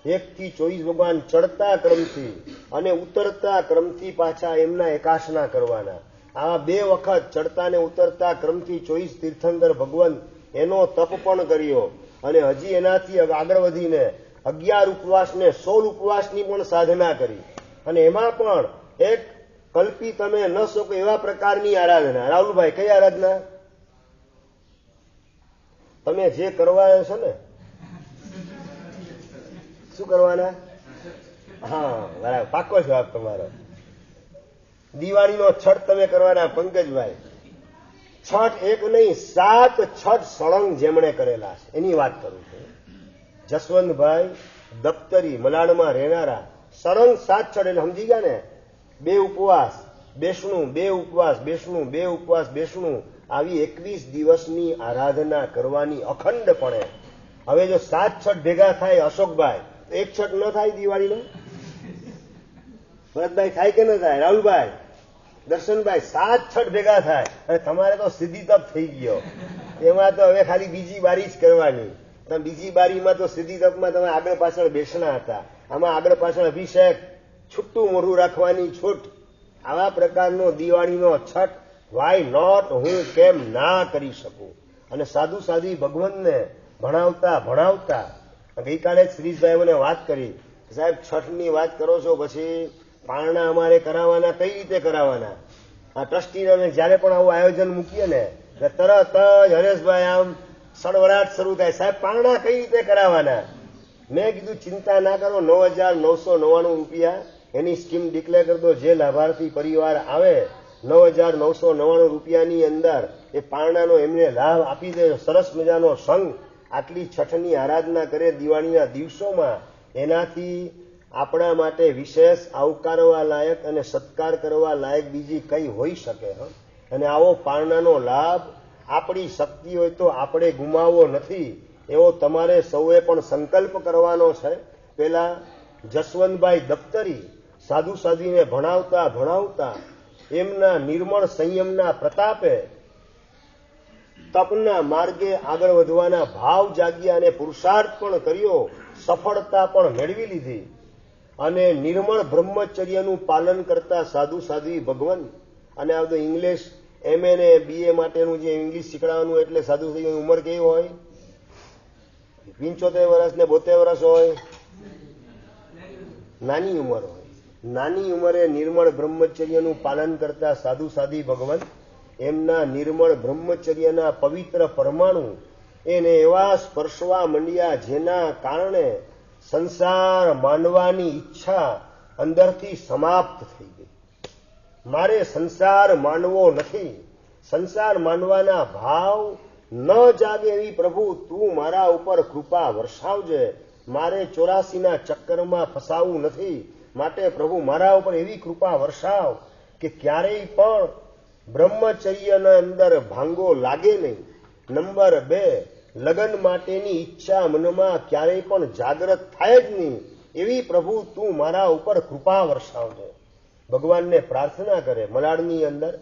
1 થી 24 ભગવાન ચડતા ક્રમથી અને ઉતરતા ક્રમથી પાછા એમના એકાસના કરવાના. આ 2 વખત ચડતા ને ઉતરતા ક્રમથી 24 તીર્થંકર ભગવાન એનો તપ પણ કર્યો અને હજી એનાથી આગળ વધીને 11 ઉપવાસ ને 16 ઉપવાસની પણ સાધના કરી. અને એમાં પણ એક કલ્પી તમે ન શકો એવા પ્રકારની આરાધના. રાહુલભાઈ, કઈ આરાધના? તમે જે કરવાના છો ને, શું કરવાના? હા, બરાબર, પાકો જવાબ તમારો. દિવાળીનો છઠ તમે કરવાના પંકજભાઈ. છઠ એક નહીં, 7 છઠ સળંગ જેમણે કરેલા છે એની વાત કરું છું. જસવંતભાઈ દપ્તરી, મલાડમાં રહેનારા, સળંગ 7 છઠ એટલે સમજી ગયા ને? 2 ઉપવાસ બેસણું, 2 ઉપવાસ બેસણું, 2 ઉપવાસ બેસણું, આવી 21 દિવસની આરાધના કરવાની અખંડપણે. હવે જો 7 છઠ ભેગા થાય અશોકભાઈ, તો 1 છઠ ન થાય દિવાળીનો? ભરતભાઈ, થાય કે ન થાય? રાહુલભાઈ, દર્શનભાઈ, 7 છઠ ભેગા થાય અને તમારે તો સિદ્ધિ તપ થઈ ગયો. એમાં તો હવે ખાલી બીજી બારી જ કરવાની. તમે બીજી બારીમાં તો સિદ્ધિ તપમાં તમે આગળ પાછળ બેસણા હતા. આમાં આગળ પાછળ અભિષેક, છૂટું મોઢું રાખવાની છૂટ. આવા પ્રકારનો દિવાળીનો છઠ વાય નોટ, હું કેમ ના કરી શકું? અને સાધુ સાધી ભગવાનને ભણાવતા ગઈકાલે શ્રીશભાઈ મને વાત કરી, સાહેબ છઠની વાત કરો છો, પછી પારણા અમારે કરાવવાના કઈ રીતે કરાવવાના? આ ટ્રસ્ટીને જયારે પણ આવું આયોજન મૂકીએ ને તરત જ હરેશભાઈ આમ સડવડાટ શરૂ થાય, સાહેબ પારણા કઈ રીતે કરાવવાના? મેં કીધું ચિંતા ના કરો, 9,999 રૂપિયા એની સ્કીમ ડિક્લેર કરી દો. જે લાભાર્થી પરિવાર આવે 9,999 રૂપિયાની અંદર એ પારણાનો એમને લાભ આપી દે. સરસ મજાનો સંઘ આટલી છઠની આરાધના કરે દિવાળીના દિવસોમાં. એનાથી આપણા માટે વિશેષ આવકારવા લાયક અને સત્કાર કરવા લાયક બીજી કઈ હોઈ શકે? અને આવો પારણાનો લાભ આપણી શક્તિ હોય તો આપણે ગુમાવવો નથી, એવો તમારે સૌએ પણ સંકલ્પ કરવાનો છે. પેલા જસવંતભાઈ દપ્તરી સાધુ સાધીને ભણાવતા એમના નિર્મળ સંયમના પ્રતાપે તપના માર્ગે આગળ વધવાના ભાવ જાગ્યા અને પુરુષાર્થ પણ કર્યો, સફળતા પણ મેળવી લીધી. અને નિર્મળ બ્રહ્મચર્યનું પાલન કરતા સાધુ સાધ્વી ભગવાન. અને આ બધું ઇંગ્લિશ MA ને BA માટેનું જે ઇંગ્લિશ શીખડાવવાનું, એટલે સાધુ સાધ્વીની ઉંમર કેવી હોય? 75 વર્ષ ને 72 વર્ષ હોય? નાની ઉંમર હોય. નાની ઉંમરે નિર્મળ બ્રહ્મચર્યનું પાલન કરતા સાધુ સાધી ભગવાન એમના નિર્મળ બ્રહ્મચર્યના પવિત્ર પરમાણુ એને એવા સ્પર્શવા મંડ્યા, જેના કારણે સંસાર માનવાની ઈચ્છા અંદરથી સમાપ્ત થઈ ગઈ. મારે સંસાર માનવો નથી, સંસાર માનવાના ભાવ ન જાગે એવી પ્રભુ તું મારા ઉપર કૃપા વરસાવજે. મારે 84ના ચક્કરમાં ફસાવું નથી, માટે પ્રભુ મારા ઉપર એવી કૃપા વરસાવ કે ક્યારેય પણ બ્રહ્મચર્યના અંદર ભાંગો લાગે નહીં. નંબર 2, લગ્ન માટેની ઈચ્છા મનમાં ક્યારેય પણ જાગૃત થાય જ નહીં, એવી પ્રભુ તું મારા ઉપર કૃપા વરસાવજે. ભગવાનને પ્રાર્થના કરે. મલાડની અંદર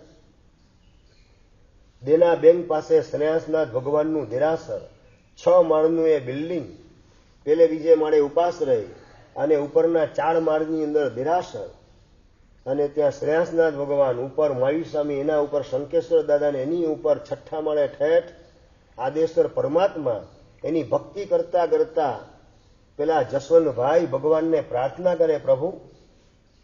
દેના બેંક પાસે સન્યાસનાથ ભગવાનનું દેરાસર, 6 માળનું એ બિલ્ડિંગ, પેલે બીજે માળે ઉપાશ્રય અને ઉપરના 4 માળની અંદર દેરાસર. અને ત્યાં શ્રેયાસનાથ ભગવાન, ઉપર મહાવીર સ્વામી, એના ઉપર શંકેશ્વર દાદા, ને એની ઉપર 6ઠ્ઠા માળે ઠેઠ આદેશ્વર પરમાત્મા. એની ભક્તિ કરતા કરતા પેલા જસવંતભાઈ ભગવાનને પ્રાર્થના કરે, પ્રભુ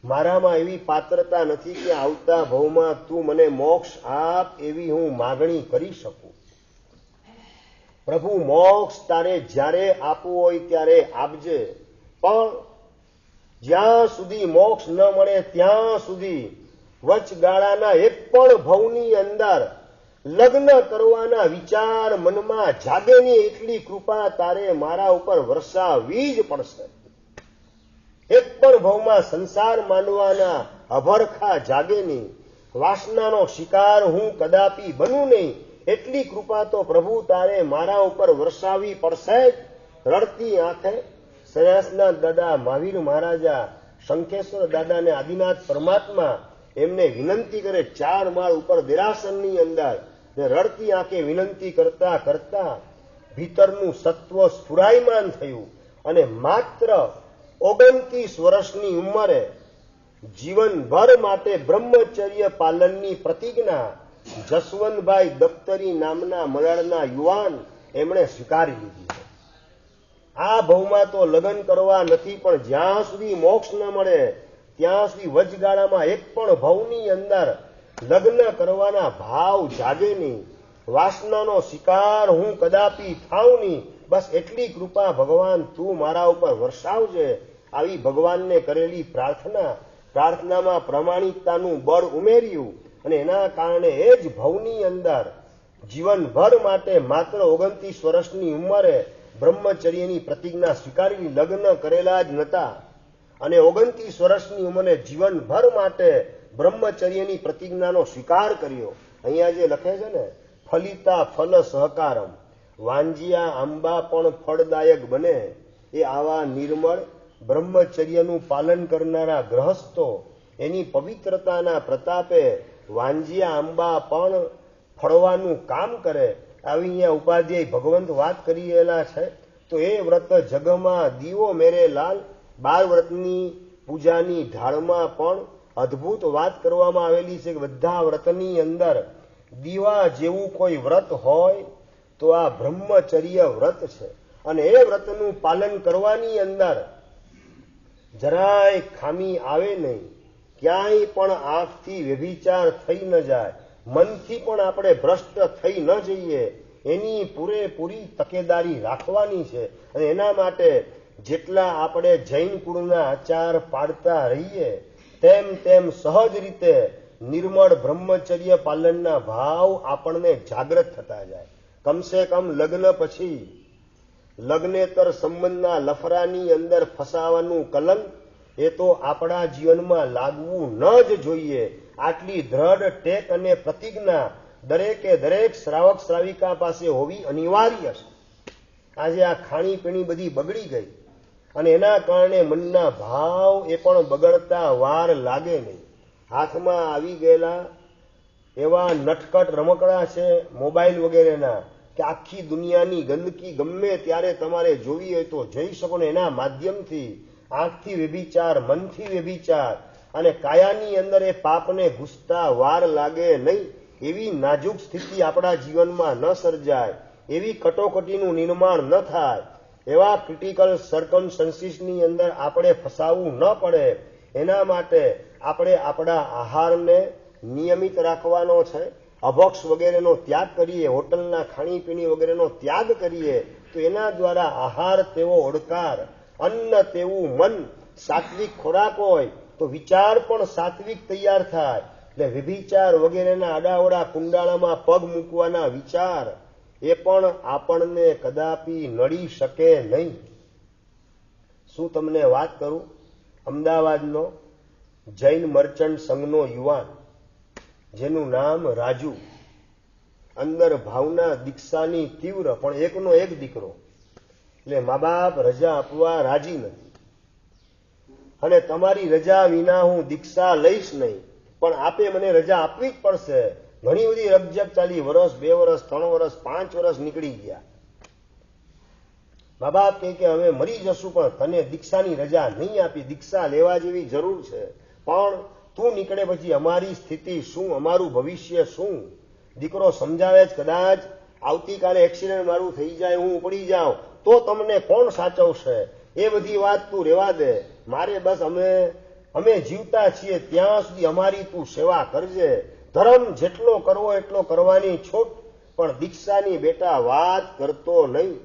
મારામાં એવી પાત્રતા નથી કે આવતા ભવમાં તું મને મોક્ષ આપ, એવી હું માગણી કરી શકું. પ્રભુ મોક્ષ તારે જ્યારે આપવું હોય ત્યારે આપજે, પણ જ્યાં સુધી મોક્ષ ન મળે ત્યાં સુધી વચગાળાના એક પણ ભવની અંદર લગ્ન કરવાના વિચાર મનમાં જાગે નહીં, એટલી કૃપા તારે મારા ઉપર વરસાવવી જ પડશે. એક પણ ભવમાં સંસાર માનવાના અભરખા જાગે નહીં, વાસનાનો શિકાર હું કદાપી બનું નહીં, એટલી કૃપા તો પ્રભુ તારે મારા ઉપર વરસાવવી પડશે જ. રડતી આંખે સન્યાસનાથ દાદા, મહાવીર મહારાજા, શંખેશ્વર દાદા અને આદિનાથ પરમાત્મા એમને વિનંતી કરે 4 માળ ઉપર દેરાસનની અંદર, ને રડતી આંખે વિનંતી કરતા કરતા ભીતરનું સત્વ સ્ફુરાયમાન થયું અને માત્ર 29 વર્ષની ઉંમરે જીવનભર માટે બ્રહ્મચર્ય પાલનની પ્રતિજ્ઞા જસવંતભાઈ દફતરી નામના મલાડના યુવાન એમણે સ્વીકારી લીધી છે. આ ભવમાં તો લગ્ન કરવા નથી, પણ જ્યાં સુધી મોક્ષ ન મળે ત્યાં સુધી વચગાળામાં એક પણ ભવની અંદર લગ્ન કરવાના ભાવ જાગે નહીં. વાસનાનો શિકાર હું કદાપી થાઉં નહીં. બસ એટલી કૃપા ભગવાન તું મારા ઉપર વરસાવજે. આવી ભગવાનને કરેલી પ્રાર્થનામાં પ્રમાણિકતાનું બળ ઉમેર્યું અને એના કારણે એ જ ભવની અંદર જીવનભર માટે માત્ર 29 વર્ષની ઉંમરે બ્રહ્મચર્યની પ્રતિજ્ઞા સ્વીકારી, લગ્ન કરેલા જ નતા અને 29 વર્ષની ઉંમરે જીવનભર માટે બ્રહ્મચર્યની પ્રતિજ્ઞાનો સ્વીકાર કર્યો. અહીંયા જે લખે છે ને, ફલિતા ફલ સહકારમ, વાંજિયા આંબા પણ ફળદાયક બને. એ આવા નિર્મળ બ્રહ્મચર્યનું પાલન કરનારા ગ્રહસ્થો એની પવિત્રતાના પ્રતાપે વાંજિયા આંબા પણ ફળવાનું કામ કરે. આવી અહીંયા ઉપાધ્યાય ભગવંત વાત કરી રહેલા છે. તો એ વ્રત જગમાં દીવો મેરે લાલ, 12 વ્રતની પૂજાની ઢાળમાં પણ અદ્ભુત વાત કરવામાં આવેલી છે કે બધા વ્રતની અંદર દીવા જેવું કોઈ વ્રત હોય તો આ બ્રહ્મચર્ય વ્રત છે. અને એ વ્રતનું પાલન કરવાની અંદર જરાય ખામી આવે નહીં. ક્યાંય પણ આંખથી વ્યભિચાર થઈ ન જાય, મનથી પણ આપણે ભ્રષ્ટ થઈ ન જઈએ, એની પૂરેપૂરી તકેદારી રાખવાની છે. અને એના માટે જેટલા આપણે જૈન કુળના આચાર પાડતા રહીએ તેમ તેમ સહજ રીતે નિર્મળ બ્રહ્મચર્ય પાલનના ભાવ આપણને જાગૃત થતા જાય. કમસે કમ લગ્ન પછી લગ્નેતર સંબંધના લફરાની અંદર ફસાવાનું કલંક એ તો આપણા જીવનમાં લાગવું ન જ જોઈએ. આટલી દ્રઢ ટેક અને પ્રતિજ્ઞા દરેકે દરેક શ્રાવક શ્રાવિકા પાસે હોવી અનિવાર્ય છે. આજે આ ખાણીપીણી બધી બગડી ગઈ અને એના કારણે મનના ભાવ એ પણ બગડતા વાર લાગે નહીં. હાથમાં આવી ગયેલા એવા નટકટ રમકડા છે મોબાઈલ વગેરેના કે આખી દુનિયાની ગંદકી ગમે ત્યારે તમારે જોવી હોય તો જોઈ શકો ને. એના માધ્યમથી આંખથી વ્યભિચાર, મનથી વ્યભિચાર અને કાયાની અંદર એ પાપને ઘૂસતા વાર લાગે નહીં. એવી નાજુક સ્થિતિ આપણા જીવનમાં ન સર્જાય, એવી કટોકટીનું નિર્માણ ન થાય, એવા ક્રિટિકલ સર્કમસ્ટન્સીસની અંદર આપણે ફસાવવું ન પડે. એના માટે આપણે આપણા આહારને નિયમિત રાખવાનો છે. અભક્ષ વગેરેનો ત્યાગ કરીએ, હોટલના ખાણીપીણી વગેરેનો ત્યાગ કરીએ તો એના દ્વારા આહાર તેવો ઓડકાર, અન્ન તેવું મન, સાત્વિક ખોરાક હોય તો વિચાર પણ સાત્વિક તૈયાર થાય. એટલે વ્યભિચાર વગેરેના આડાવડા કુંડાળામાં પગ મૂકવાના વિચાર એ પણ આપણને કદાપી નડી શકે નહીં. શું તમને વાત કરું, અમદાવાદનો જૈન મર્ચન્ટ સંઘનો યુવાન જેનું નામ રાજુ, અંદર ભાવના દીક્ષાની તીવ્ર, પણ એકનો એક દીકરો, એટલે મા બાપ રજા આપવા રાજી નથી અને તમારી રજા વિના હું દીક્ષા લઈશ નહીં, પણ આપે મને રજા આપવી જ પડશે. ઘણી બધી રકઝક ચાલી, વર્ષ, 2 વર્ષ, 3 વર્ષ, 5 વર્ષ નીકળી ગયા. મા બાપ કહે કે હવે મરી જશું પણ તને દીક્ષાની રજા નહીં આપી. દીક્ષા લેવા જેવી જરૂર છે, પણ તું નીકળે પછી અમારી સ્થિતિ શું, અમારું ભવિષ્ય શું? દીકરો સમજાવે જ, કદાચ આવતીકાલે એક્સિડન્ટ મારું થઈ જાય, હું ઉપડી જાઉં તો તમને કોણ સાચવશે? એ બધી વાત તું રેવા દે. મારે બસ અમે જીવતા છીએ ત્યાં સુધી અમારી તું સેવા કરજે. ધર્મ જેટલો કરવો એટલો કરવાની છૂટ, પણ દીક્ષાની બેટા વાત કરતો નહીં.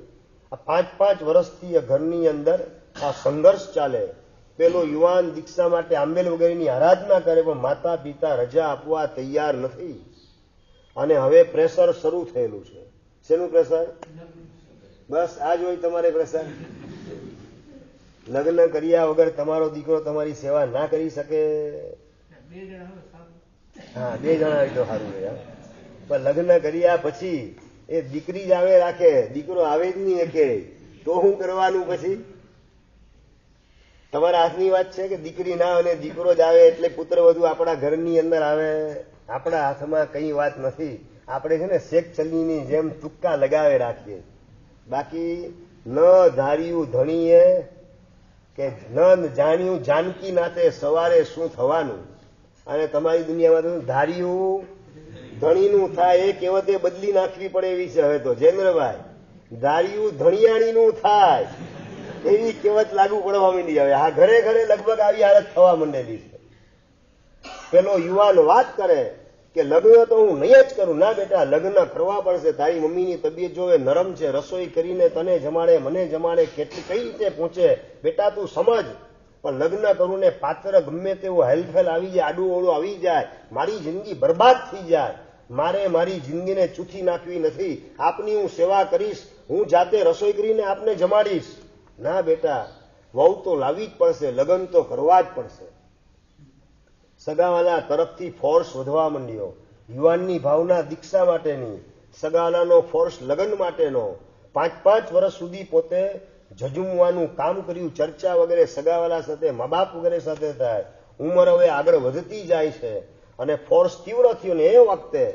આ 5-5 વર્ષથી ઘરની અંદર આ સંઘર્ષ ચાલે. પેલો યુવાન દીક્ષા માટે આંબેલ વગેરેની આરાધના કરે પણ માતા પિતા રજા આપવા તૈયાર નથી. અને હવે પ્રેશર શરૂ થયેલું છે. શેનું પ્રેશર? બસ આ જ હોય તમારે પ્રેશર. લગ્ન કર્યા વગર તમારો દીકરો તમારી સેવા ના કરી શકે. હા, 2 જણા હોય તો સારું હોય. પણ લગ્ન કર્યા પછી એ દીકરી જ આવે રાખે, દીકરો આવે જ નહીં કે તો શું કરવાનું પછી? તમારા હાથની વાત છે કે દીકરી ના અને દીકરો જ આવે એટલે પુત્ર વધુ આપણા ઘરની અંદર આવે? આપણા હાથમાં કઈ વાત નથી. આપણે છે ને શેખ ચલ્લીની જેમ તુક્કા લગાવે રાખીએ. બાકી ન ધાર્યું ધણીએ કે ન જાણ્યું જાનકી નાથે સવારે શું થવાનું. અને તમારી દુનિયામાં તો ધાર્યું ધણીનું થાય એ કહેવતે બદલી નાખવી પડે એવી છે હવે તો. જેન્દ્રભાઈ, ધાર્યું ધણિયાણીનું થાય એવી કહેવત લાગુ પડવા માંડી હવે. હા, ઘરે ઘરે લગભગ આવી હાલત થવા માંડેલી છે. પેલો યુવાન વાત કરે કે લગ્ન તો હું નહીં જ કરું. ના બેટા, લગ્ન કરવા પડશે. તારી મમ્મીની તબિયત જોવે, નરમ છે, રસોઈ કરીને તને જમાડે, મને જમાડે, કેટલી કઈ રીતે પહોંચે બેટા તું સમજ. પણ લગ્ન કરું ને પાત્ર ગમે તેવું હેલફેલ આવી જાય, આડું ઓળું આવી જાય, મારી જિંદગી બરબાદ થઈ જાય. મારે મારી જિંદગીને ચૂથી નાખવી નથી. આપની હું સેવા કરીશ, હું જાતે રસોઈ કરીને આપને જમાડીશ. ના બેટા, વહુ તો લાવવી જ પડશે, લગ્ન તો કરવા જ પડશે. સગાવાલા તરફથી ફોર્સ વધવા માંડ્યો. યુવાનની ભાવના દીક્ષા માટેની, સગાવાલાનો ફોર્સ લગ્ન માટેનો. 5-5 વર્ષ સુધી પોતે ઝઝુમવાનું કામ કર્યું. ચર્ચા વગેરે સગાવાલા સાથે, મા બાપ વગેરે સાથે થાય. ઉંમર હવે આગળ વધતી જાય છે અને ફોર્સ તીવ્ર થયો ને એ વખતે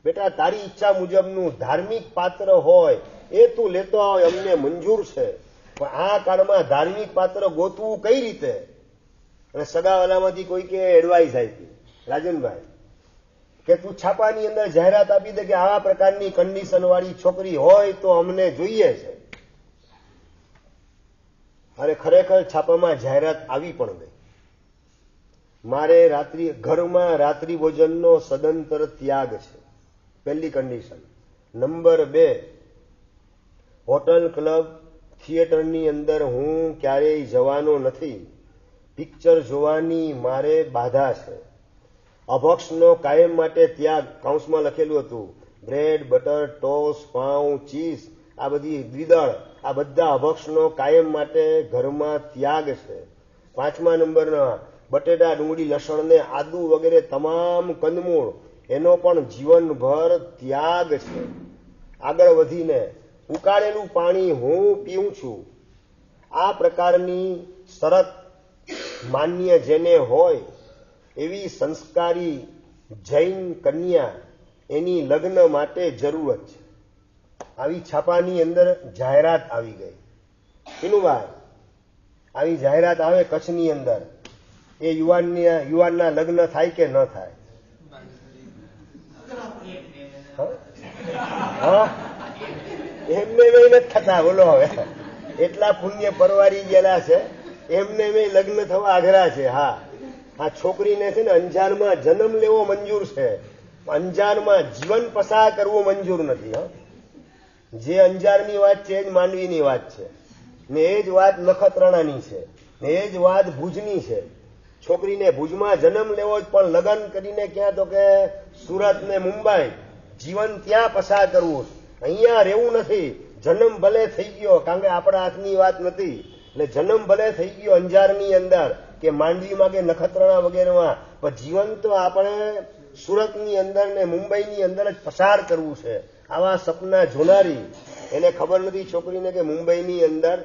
બેટા તારી ઈચ્છા મુજબનું ધાર્મિક પાત્ર હોય એ તું લેતો આવ, અમને મંજૂર છે. પણ આ કાળમાં ધાર્મિક પાત્ર ગોતવું કઈ રીતે? અને સગાવાલામાંથી કોઈ કે એડવાઇસ આપી, રાજનભાઈ, કે તું છાપાની અંદર જાહેરાત આપી દે કે આવા પ્રકારની કન્ડિશન વાળી છોકરી હોય તો અમને જોઈએ છે. અને ખરેખર છાપામાં જાહેરાત આવી પણ ગઈ. મારે ઘરમાં રાત્રિ ભોજનનો સદંતર ત્યાગ છે, પહેલી કન્ડિશન. નંબર 2, હોટલ, ક્લબ, થિયેટરની અંદર હું ક્યારેય જવાનો નથી. પિક્ચર જોવાની મારે બાધા છે. અભક્ષનો કાયમ માટે ત્યાગ, કાઉન્સમાં લખેલું હતું. બ્રેડ, બટર, ટોસ્ટ, પાઉં, ચીઝ, આ બધી દ્વિદળ, આ બધા અભક્ષનો કાયમ માટે ઘરમાં ત્યાગ છે. 5મા નંબરના બટેટા, ડુંગળી, લસણ ને આદુ વગેરે તમામ કંદમૂળ, એનો પણ જીવનભર ત્યાગ છે. આગળ વધીને ઉકાળેલું પાણી હું પીઉં છું. આ પ્રકારની શરત માન્ય જેને હોય એવી સંસ્કારી જૈન કન્યા એની લગ્ન માટે જરૂરત છે. આવી છાપાની અંદર જાહેરાત આવી ગઈ. પીનુભાઈ, આવી જાહેરાત આવે કચ્છની અંદર, એ યુવાનના લગ્ન થાય કે ન થાય? હા, એમને મેં નથી થતા. બોલો હવે, એટલા પુણ્ય પરવારી ગયેલા છે, એમને મેં લગ્ન થવા આઘરા છે. હા, આ છોકરીને છે ને અંજારમાં જન્મ લેવો મંજૂર છે, અંજારમાં જીવન પસાર કરવું મંજૂર નથી. હા, જે અંજારની વાત છે એ જ માંડવીની વાત છે, ને એ જ વાત નખત્રાણાની છે, ને એ જ વાત ભુજની છે. છોકરીને ભુજમાં જન્મ લેવો જ, પણ લગ્ન કરીને ક્યાં તો કે સુરત ને મુંબઈ, જીવન ત્યાં પસાર કરવું. અહીંયા રહેવું નથી. જન્મ ભલે થઈ ગયો, કારણ કે આપણા હાથની વાત નથી, એટલે જન્મ ભલે થઈ ગયો અંજારની અંદર કે માંડવીમાં કે નખત્રાણા વગેરેમાં, પણ જીવન તો આપણે સુરતની અંદર ને મુંબઈની અંદર જ પસાર કરવું છે. આવા સપના જોનારી, એને ખબર નથી છોકરીને કે મુંબઈની અંદર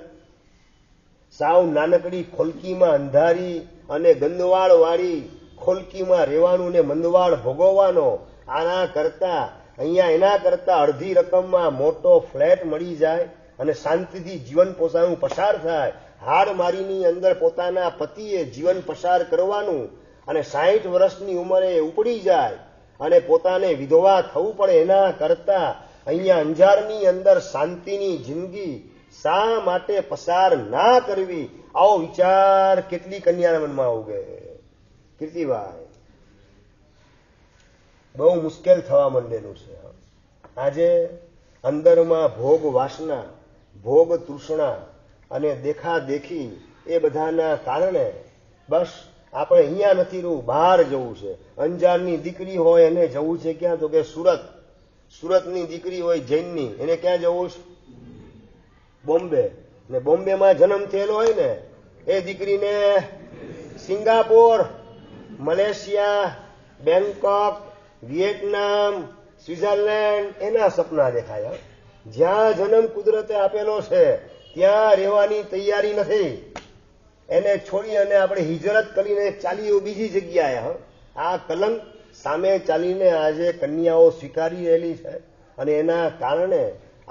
સાવ નાનકડી ખોલકીમાં અંધારી અને ગંદવાળ વાળી ખોલકીમાં રહેવાનું ને મંદવાળ ભોગવવાનો. આના કરતા અહીંયા એના કરતા અડધી રકમમાં મોટો ફ્લેટ મળી જાય અને શાંતિથી જીવન પોતાનું પસાર થાય. હાડમારીની અંદર પોતાના પતિએ જીવન પસાર કરવાનું અને 60 વર્ષની ઉંમરે ઉપડી જાય અને પોતાને વિધવા થવું પડે, એના કરતા અહીંયા અંજારની અંદર શાંતિની જિંદગી શા માટે પસાર ના કરવી? આવો વિચાર કેટલી કન્યાના મનમાં ઉગે? કીર્તિભાઈ, બહુ મુશ્કેલ થવા માંડેલું છે. આજે અંદરમાં ભોગ વાસના, ભોગ તૃષ્ણા અને દેખાદેખી એ બધાના કારણે બસ આપણે અહીંયા નથી રહેવું, બહાર જવું છે. અંજારની દીકરી હોય એને જવું છે ક્યાં? તો કે સુરત. સુરતની દીકરી હોય જૈનની, એને ક્યાં જવું છે? બોમ્બે. ને બોમ્બેમાં જન્મ થયેલો હોય ને એ દીકરીને સિંગાપોર, મલેશિયા, બેંકોક, વિયેટનામ, સ્વિટ્ઝરલેન્ડ એના સપના દેખાય. જ્યાં જન્મ કુદરતે આપેલો છે ત્યાં રહેવાની તૈયારી નથી. એને છોડી અને આપણે હિજરત કરીને ચાલીએ બીજી જગ્યાએ. આ કલંક સામે ચાલીને આજે કન્યાઓ સ્વીકારી રહેલી છે અને એના કારણે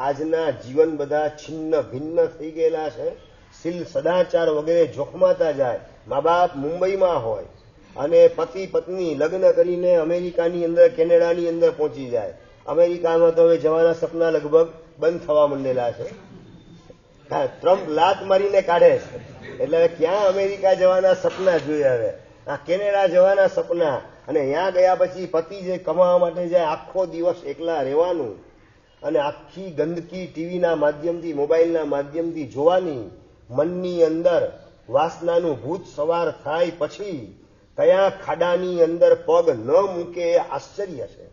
આજના જીવન બધા છિન્ન ભિન્ન થઈ ગયેલા છે. શીલ સદાચાર વગેરે જોખમાતા જાય. મા બાપ મુંબઈમાં હોય અને પતિ પત્ની લગ્ન કરીને અમેરિકાની અંદર કેનેડાની અંદર પહોંચી જાય. અમેરિકામાં તો હવે જવાના સપના લગભગ બંધ થવા માંડેલા છે. ટ્રમ્પ લાત મારીને કાઢે છે એટલે ક્યાં અમેરિકા જવાના સપના જોઈએ હવે. આ કેનેડા જવાના સપના. અને ત્યાં ગયા પછી પતિ જે કમાવા માટે જાય આખો દિવસ એકલા રહેવાનું અને આખી ગંદકી ટીવીના માધ્યમથી મોબાઈલના માધ્યમથી જોવાની. મનની અંદર વાસનાનું ભૂત સવાર થાય પછી કયા ખાડાની અંદર પગ ન મૂકે એ આશ્ચર્ય છે.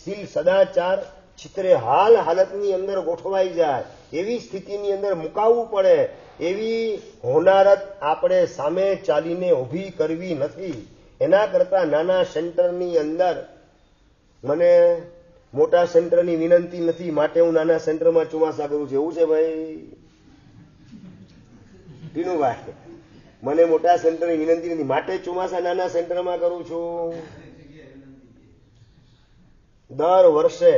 શીલ સદાચાર ચિત્રે હાલતની અંદર ગોઠવાઈ જાય એવી સ્થિતિની અંદર મુકાવવું પડે. એવી હોનારત આપણે સામે ચાલીને ઊભી કરવી નથી. એના કરતા નાના સેન્ટરની અંદર મને મોટા સેન્ટરની વિનંતી નથી માટે હું નાના સેન્ટરમાં ચોમાસા કરું છું. એવું છે ભાઈ ટીનુભાઈ? મને મોટા સેન્ટરની વિનંતી નથી માટે ચોમાસા નાના સેન્ટરમાં કરું છું. દર વર્ષે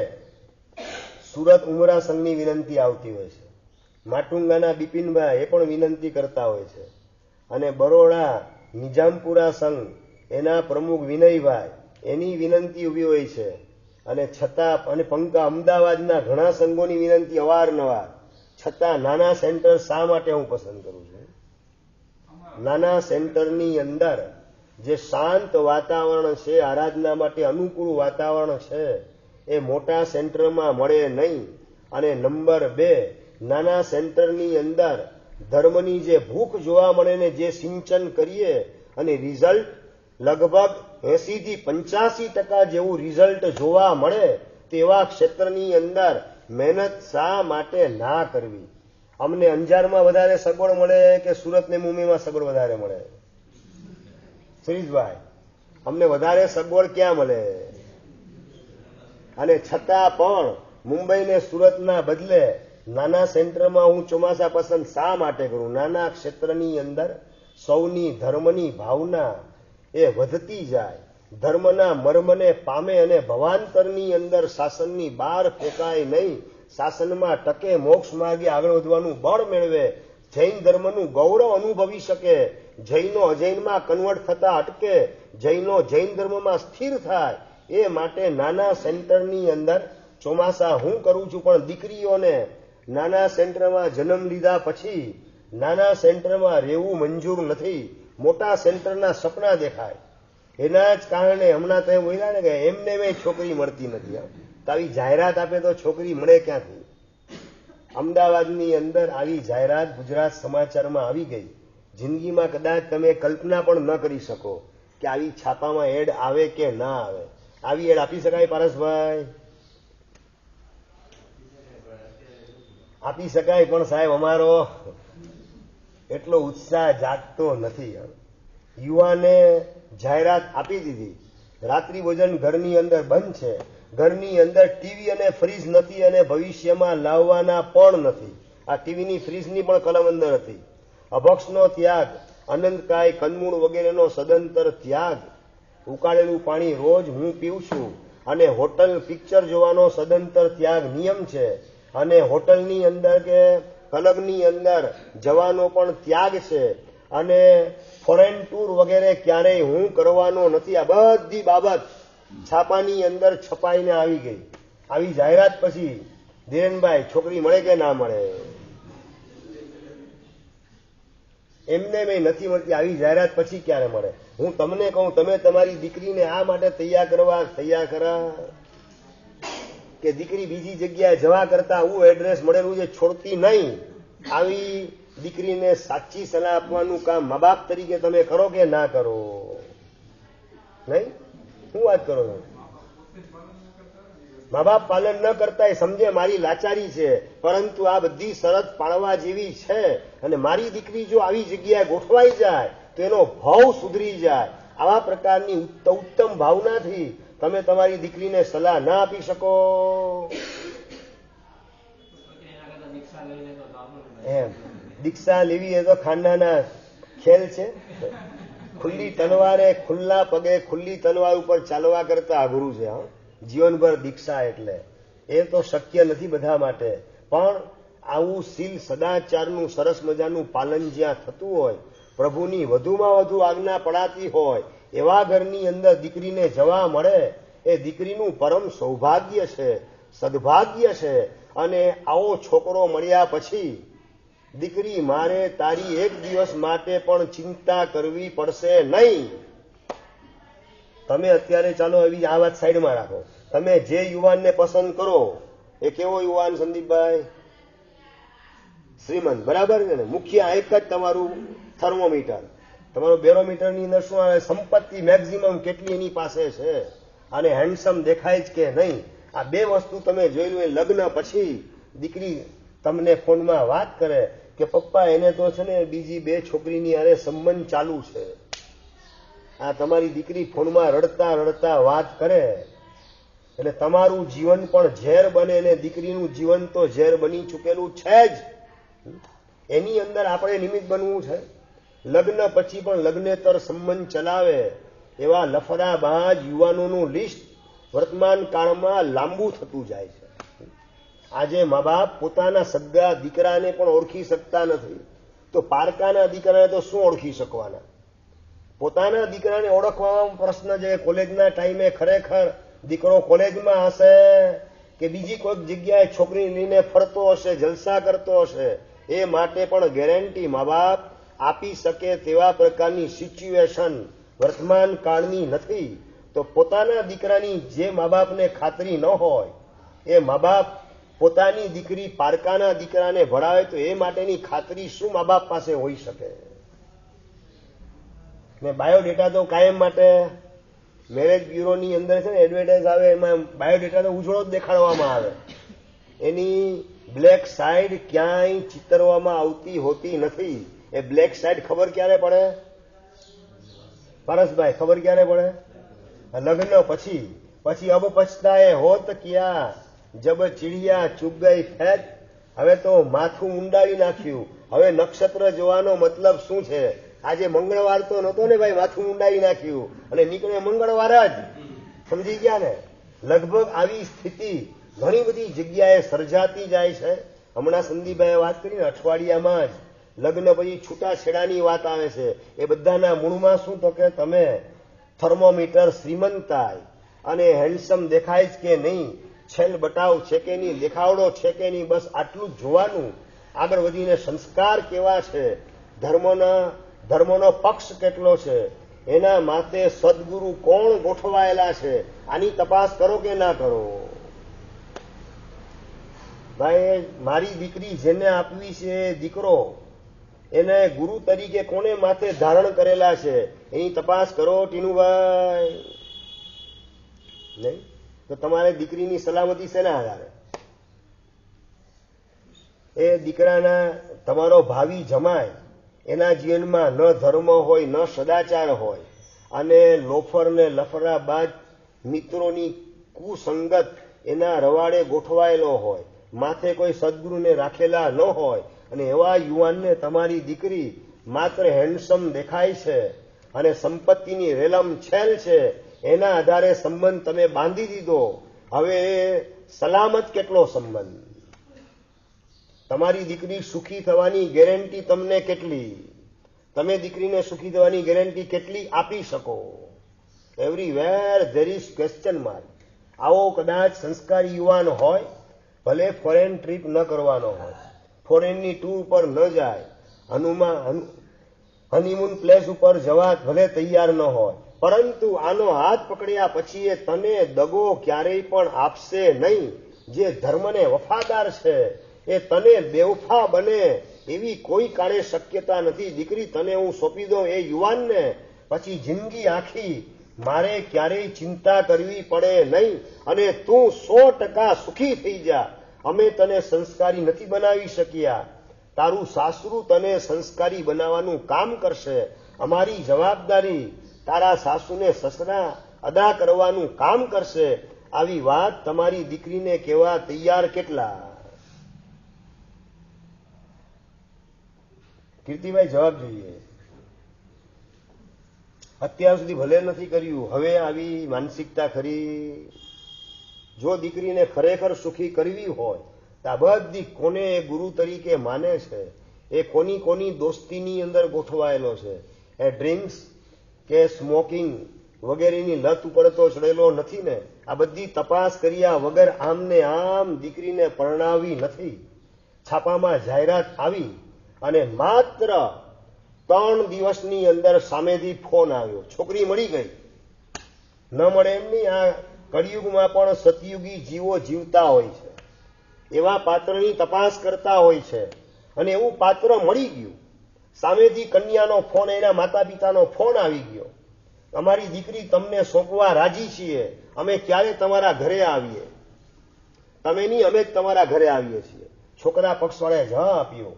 સુરત ઉમરા સંઘની વિનંતી આવતી હોય છે. માટુંગાના બિપિનભાઈ એ પણ વિનંતી કરતા હોય છે. અને બરોડા નિજામપુરા સંઘ એના પ્રમુખ વિનયભાઈ એની વિનંતી ઉભી હોય છે. અને છતાં અને પંકા અમદાવાદના ઘણા સંઘોની વિનંતી અવારનવાર. છતાં નાના સેન્ટર શા માટે હું પસંદ કરું છું? નાના સેન્ટરની અંદર જે શાંત વાતાવરણ છે, આરાધના માટે અનુકૂળ વાતાવરણ છે, એ મોટા સેન્ટરમાં મળે નહીં. અને નંબર 2, નાના સેન્ટરની અંદર ધર્મની જે ભૂખ જોવા મળે ને જે સિંચન કરીએ અને રિઝલ્ટ લગભગ 80 થી 85% જેવું રિઝલ્ટ જોવા મળે તેવા ક્ષેત્રની અંદર મહેનત શા માટે ના કરવી? અમને અંજારમાં વધારે સગવડ મળે કે સુરત ને મુંબઈમાં સગવડ વધારે મળે? શ્રીજભાઈ, અમને વધારે સગવડ ક્યાં મળે? અને છતાં પણ મુંબઈ ને સુરતના બદલે નાના સેન્ટરમાં હું ચોમાસા પસંદ શા માટે કરું? નાના ક્ષેત્રની અંદર સૌની ધર્મની ભાવના એ વધતી જાય, ધર્મના મર્મને પામે અને ભવાંતરની અંદર શાસનની બહાર ફેંકાય નહીં, શાસનમાં ટકે, મોક્ષ માર્ગે આગળ વધવાનું બળ મેળવે, જૈન ધર્મનું ગૌરવ અનુભવી શકે, જૈનો અજૈનમાં કન્વર્ટ થતા અટકે, જૈનો જૈન ધર્મમાં સ્થિર થાય. એ માટે નાના સેન્ટરની અંદર ચોમાસા હું કરું છું. પણ દીકરીઓને નાના સેન્ટરમાં જન્મ લીધા પછી નાના સેન્ટરમાં રહેવું મંજૂર નથી. મોટા સેન્ટરના સપના દેખાય. એના જ કારણે હમણાં તમે બોલ્યા ને કે એમને મેં છોકરી મળતી નથી. તો આવી જાહેરાત આપે તો છોકરી મળે ક્યાંથી? અમદાવાદની અંદર આવી જાહેરાત ગુજરાત સમાચારમાં આવી ગઈ. જિંદગીમાં કદાચ તમે કલ્પના પણ ન કરી શકો કે આવી છાપામાં એડ આવે કે ના આવે. આવી એડ આપી શકાય પારસભાઈ? આપી શકાય, પણ સાહેબ અમારો એટલો ઉત્સાહ જાગતો નથી. યુવાને જાહેરાત આપી દીધી, રાત્રિ ભોજન ઘરની અંદર બંધ છે, ઘરની અંદર ટીવી અને ફ્રીજ નથી અને ભવિષ્યમાં લાવવાના પણ નથી. આ ટીવીની ફ્રીજની પણ કલમ અંદર હતી. અભક્ષનો ત્યાગ, અનંતકાય, કંદમૂળ વગેરેનો સદંતર ત્યાગ, ઉકાળેલું પાણી રોજ હું પીઉં છું અને હોટલ પિક્ચર જોવાનો સદંતર ત્યાગ નિયમ છે. અને હોટલની અંદર કે ક્લબની અંદર જવાનો પણ ત્યાગ છે. અને ફોરેન ટૂર વગેરે ક્યારેય હું કરવાનો નથી. આ બધી બાબત છાપાની અંદર છપાઈને આવી ગઈ. આવી જાહેરાત પછી ધીરેનભાઈ છોકરી મળે કે ના મળે? એમને મેં નથી મળતી. આવી જાહેરાત પછી ક્યારે મળે? હું તમને કહું, તમે તમારી દીકરીને આ માટે તૈયાર કરા કે દીકરી બીજી જગ્યાએ જવા કરતા હું એડ્રેસ મળેલું છે છોડતી નહીં. આવી દીકરીને સાચી સલાહ આપવાનું કામ મા બાપ તરીકે તમે કરો કે ના કરો? નહીં? શું વાત કરો છો? મા બાપ પાલન ન કરતા એ સમજે મારી લાચારી છે, પરંતુ આ બધી શરત પાળવા જેવી છે. અને મારી દીકરી જો આવી જગ્યાએ ગોઠવાઈ જાય તો એનો ભાવ સુધરી જાય. આવા પ્રકારની ઉત્તમ ભાવનાથી તમે તમારી દીકરીને સલાહ ના આપી શકો? એમ દીક્ષા લેવી એ તો ખાંડાના ખેલ છે. ખુલ્લી તલવારે ખુલ્લા પગે ખુલ્લી તલવાર ઉપર ચાલવા કરતા અઘરું છે. જીવનભર દીક્ષા એટલે એ તો શક્ય નથી બધા માટે. પણ આવું શીલ સદાચારનું સરસ મજાનું પાલન જ્યાં થતું હોય, પ્રભુની વધુમાં વધુ આજ્ઞા પડાતી હોય, એવા ઘરની અંદર દીકરીને જવા મળે એ દીકરીનું પરમ સૌભાગ્ય છે, સદભાગ્ય છે. અને આવો છોકરો મળ્યા પછી દીકરી મારે તારી એક દિવસ માટે પણ ચિંતા કરવી પડશે નહીં. તમે અત્યારે ચાલો એવી આ વાત સાઈડમાં રાખો. તમે જે યુવાનને પસંદ કરો એ કેવો યુવાન સંદીપભાઈ? શ્રીમંત, બરાબર છે ને? મુખ્ય એક જ તમારું થર્મોમીટર, તમારો બેરોમીટરની અંદર શું આવે? સંપત્તિ મેક્સિમમ કેટલી એની પાસે છે અને હેન્ડસમ દેખાય જ કે નહીં. આ બે વસ્તુ તમે જોઈ લો. લગ્ન પછી દીકરી તમને ફોનમાં વાત કરે કે પપ્પા એને તો છે ને બીજી બે છોકરીની અરે સંબંધ ચાલુ છે. આ તમારી દીકરી ફોનમાં રડતા રડતા વાત કરે એટલે તમારું જીવન પણ ઝેર બને અને દીકરીનું જીવન તો ઝેર બની ચૂકેલું છે જ. એની અંદર આપણે નિમિત્ત બનવું છે. લગ્ન પછી પણ લગ્નેતર સંબંધ ચલાવે એવા લફડાબાજ યુવાનોનું લિસ્ટ વર્તમાન કાળમાં લાંબુ થતું જાય છે. આજે મા બાપ પોતાના સગા દીકરાને પણ ઓળખી શકતા નથી, તો પારકાના દીકરાને તો શું ઓળખી શકવાના? પોતાના દીકરાને ઓળખવામાં પ્રશ્ન છે. કોલેજના ટાઈમે ખરેખર દીકરો કોલેજમાં હશે કે બીજી કોઈક જગ્યાએ છોકરી લઈને ફરતો હશે, જલસા કરતો હશે, એ માટે પણ ગેરંટી મા બાપ આપી શકે તેવા પ્રકારની સિચ્યુએશન વર્તમાન કાળની નથી. તો પોતાના દીકરાની જે મા બાપને ખાતરી ન હોય એ મા બાપ પોતાની દીકરી પારકાના દીકરાને ભણાવે તો એ માટેની ખાતરી શું મા બાપ પાસે હોઈ શકે? ને બાયોડેટા તો કાયમ માટે મેરેજ બ્યુરોની અંદર છે ને એડવર્ટાઇઝ આવે, એમાં બાયોડેટા તો ઉજળો જ દેખાડવામાં આવે. એની બ્લેક સાઈડ ક્યાંય ચિતરવામાં આવતી હોતી નથી. એ બ્લેક સાઈડ ખબર ક્યારે પડે પારસભાઈ? ખબર ક્યારે પડે? લગ્ન પછી. પછી અબ પછતાએ હોત ક્યાં જબ ચીડિયા ચૂક ગઈ ફેંક. હવે તો માથું મુંડાવી નાખ્યું. હવે નક્ષત્ર જોવાનો મતલબ શું છે? આજે મંગળવાર તો નહોતો ને ભાઈ, માથું મુંડાવી નાખ્યું અને નીકળે મંગળવાર જ. સમજી ગયા ને? લગભગ આવી સ્થિતિ ઘણી બધી જગ્યાએ સર્જાતી જાય છે. હમણાં સંદીપભાઈએ વાત કરીને અઠવાડિયામાં જ લગ્ન પછી છૂટાછેડાની વાત આવે છે. એ બધાના મૂળમાં શું? તો કે તમે થર્મોમીટર શ્રીમંતાય અને હેન્ડસમ દેખાય જ કે નહીં, છેલ બટાવ છે કે નહીં, દેખાવડો છે કે નહીં, બસ આટલું જ જોવાનું. આગળ વધીને સંસ્કાર કેવા છે, ધર્મનો પક્ષ કેટલો છે, એના માથે સદગુરુ કોણ ગોઠવાયેલા છે, આની તપાસ કરો કે ના કરો? ભાઈ મારી દીકરી જેને આપવી છે દીકરો, એને ગુરુ તરીકે કોને માથે ધારણ કરેલા છે એની તપાસ કરો ટીનુભાઈ. નહીં તો તમારે દીકરીની સલામતી શેના આધારે? એ દીકરાના તમારો ભાવિ જમાય એના જીવનમાં ન ધર્મ હોય, ન સદાચાર હોય અને લોફર ને લફરાબાજ મિત્રોની કુસંગત એના રવાડે ગોઠવાયેલો હોય, માથે કોઈ સદગુરુને રાખેલા ન હોય અને એવા યુવાનને તમારી દીકરી માત્ર હેન્ડસમ દેખાય છે અને સંપત્તિની રેલમ છેલ છે, એના આધારે સંબંધ તમે બાંધી દીધો. હવે એ સલામત કેટલો સંબંધ? તમારી દીકરી સુખી થવાની ગેરંટી તમને કેટલી? તમે દીકરીને સુખી થવાની ગેરંટી કેટલી આપી શકો? Everywhere there is question mark. આવો કદાચ સંસ્કારી યુવાન હોય, ભલે ફોરેન ટ્રીપ ન કરવાનો હોય, ફોરેનની ટૂર પર ન જાય, હનીમૂન પ્લેસ ઉપર જવા ભલે તૈયાર ન હોય, પરંતુ આનો હાથ પકડ્યા પછી એ તને દગો ક્યારેય પણ આપશે નહીં. જે ધર્મને વફાદાર છે એ તને બેવફા બને એવી કોઈ કાળે શક્યતા નથી. દીકરી તને હું સોંપી દઉં એ યુવાનને, પછી જિંદગી આખી મારે ક્યારેય ચિંતા કરવી પડે નહીં અને તું 100% સુખી થઈ જા. અમે તને સંસ્કારી નથી બનાવી શક્યા, તારું સાસરું તને સંસ્કારી બનાવવાનું કામ કરશે. અમારી જવાબદારી તારા સાસુને સસરા અદા કરવાનું કામ કરશે. આવી વાત તમારી દીકરીને કહેવા તૈયાર કેટલા? કીર્તિભાઈ જવાબ જોઈએ. અત્યાર સુધી ભલે નથી કર્યું, હવે આવી માનસિકતા ખરી. જો દીકરીને ખરેખર સુખી કરવી હોય તો આ બધી કોને એ ગુરુ તરીકે માને છે, એ કોની કોની દોસ્તીની અંદર ગોઠવાયેલો છે. એ ડ્રિંક્સ કે સ્મોકિંગ વગેરેની લત ઉપર તો ચડેલો નથી ને. આ બધી તપાસ કર્યા વગર આમને આમ દીકરીને પરણાવી નથી. છાપામાં જાહેરાત આવી અને માત્ર 3 દિવસની અંદર સામેથી ફોન આવ્યો, છોકરી મળી ગઈ. ન મળે એમ નહીં, આ કળિયુગમાં પણ સતયુગી જીવો જીવતા હોય છે, એવા પાત્રની તપાસ કરતા હોય છે, અને એવું પાત્ર મળી ગયું. સામેથી કન્યાનો ફોન, એના માતા પિતાનો ફોન આવી ગયો, અમારી દીકરી તમને સોંપવા રાજી છીએ, અમે ક્યારે તમારા ઘરે આવીએ? તમે નહીં, અમે જ તમારા ઘરે આવીએ છીએ. છોકરા પક્ષવાળાએ જવાબ આપ્યો.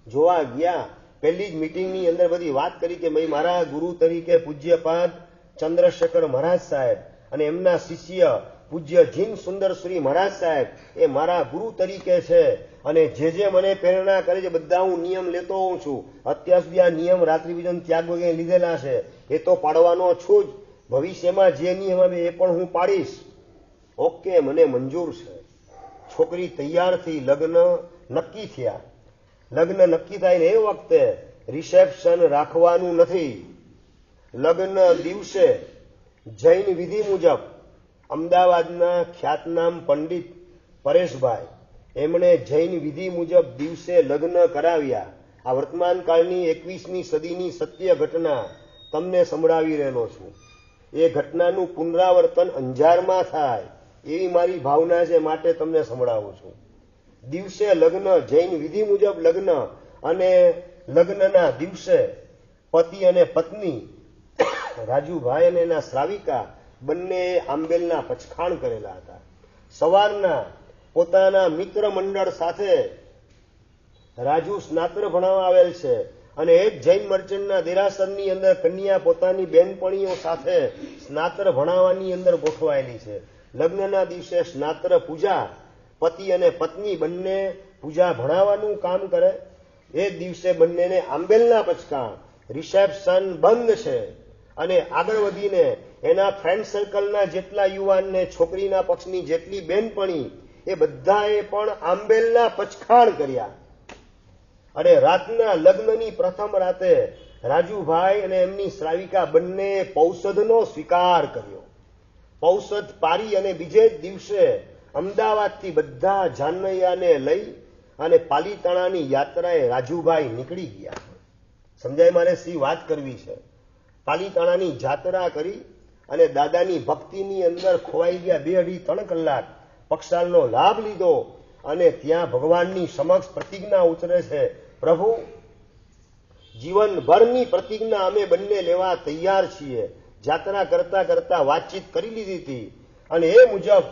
જોવા ગયા, પહેલી જ મીટિંગની અંદર બધી વાત કરી કે ભાઈ મારા ગુરુ તરીકે પૂજ્યપાદ ચંદ્રશેખર મહારાજ સાહેબ અને એમના શિષ્ય પૂજ્ય જીન સુંદરશ્રી મહારાજ સાહેબ એ મારા ગુરુ તરીકે છે, અને જે મને પ્રેરણા કરે છે બધા હું નિયમ લેતો હોઉં છું. અત્યાર સુધી આ નિયમ રાત્રિ વિજન ત્યાગ વગેરે લીધેલા છે, એ તો પાડવાનો છું જ. ભવિષ્યમાં જે નિયમ આવે એ પણ હું પાડીશ. ઓકે, મને મંજૂર છે. છોકરી તૈયાર થઈ, લગ્ન નક્કી થયા. લગ્ન નક્કી થાય ને એ વખતે રિસેપ્શન રાખવાનું નથી. લગ્ન દિવસે જૈન વિધિ મુજબ અમદાવાદના ખ્યાતનામ પંડિત પરેશભાઈ એમણે જૈન વિધિ મુજબ દિવસે લગ્ન કરાવ્યા. આ વર્તમાન કાળની 21મી સદીની સત્ય ઘટના તમને સંભળાવી રહેલો છું. એ ઘટનાનું પુનરાવર્તન અંજારમાં થાય એવી મારી ભાવના છે, માટે તમને સંભળાવું છું. દિવસે લગ્ન, જૈન વિધિ મુજબ લગ્ન, અને લગ્નના દિવસે પતિ અને પત્ની રાજુભાઈ અને એના શ્રાવિકા બંને આંબેલના પચખાણ કરેલા હતા. સવારના પોતાના મિત્ર મંડળ સાથે રાજુ સ્નાતર ભણાવવા આવેલ છે, અને એક જૈન મર્ચન્ટના દેરાસરની અંદર કન્યા પોતાની બેનપણીઓ સાથે સ્નાતર ભણાવવાની અંદર ગોઠવાયેલી છે. લગ્નના દિવસે સ્નાતર પૂજા, પતિ અને પત્ની બંને પૂજા ભણાવવાનું કામ કરે. એ દિવસે બંનેને આંબેલના પચકાણ, રિસેપ્શન બંધ છે, અને આગળ વધીને એના ફ્રેન્ડ સર્કલના જેટલા યુવાનને છોકરીના પક્ષની જેટલી બેનપણી એ બધાએ પણ આંબેલના પચખાણ કર્યા. અને રાતના લગ્નની પ્રથમ રાતે રાજુભાઈ અને એમની શ્રાવિકા બંને પૌષધનો સ્વીકાર કર્યો. પૌષધ પારી અને બીજે જ દિવસે અમદાવાદથી બધા જાનૈયાને લઈ અને પાલીતાણાની યાત્રાએ રાજુભાઈ નીકળી ગયા. સમજાય મારે સી વાત કરવી છે. પાલીતાણાની જાત્રા કરી અને દાદાની ભક્તિની અંદર ખોવાઈ ગયા. 2-2.5-3 કલાક પક્ષાલનો લાભ લીધો, અને ત્યાં ભગવાનની સમક્ષ પ્રતિજ્ઞા ઉતરે છે, પ્રભુ જીવનભરની પ્રતિજ્ઞા અમે બંને લેવા તૈયાર છીએ. જાત્રા કરતા કરતા વાતચીત કરી લીધી હતી, અને એ મુજબ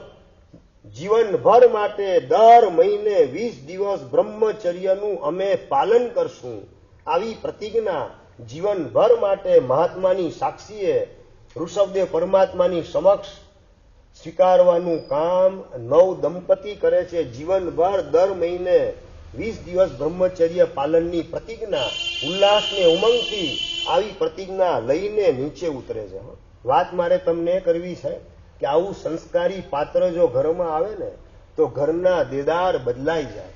જીવનભર માટે દર મહિને 20 દિવસ બ્રહ્મચર્યનું અમે પાલન કરશું. આવી પ્રતિજ્ઞા જીવનભર માટે મહાત્માની સાક્ષીએ ઋષભદેવ પરમાત્માની સમક્ષ સ્વીકારવાનું કામ 9 દંપતી કરે છે. જીવનભર દર મહિને 20 દિવસ બ્રહ્મચર્ય પાલનની પ્રતિજ્ઞા ઉલ્લાસને ઉમંગથી આવી પ્રતિજ્ઞા લઈને નીચે ઉતરે છે. વાત મારે તમને કરવી છે કે આવું સંસ્કારી પાત્ર જો ઘરમાં આવે ને તો ઘરના દેદાર બદલાઈ જાય.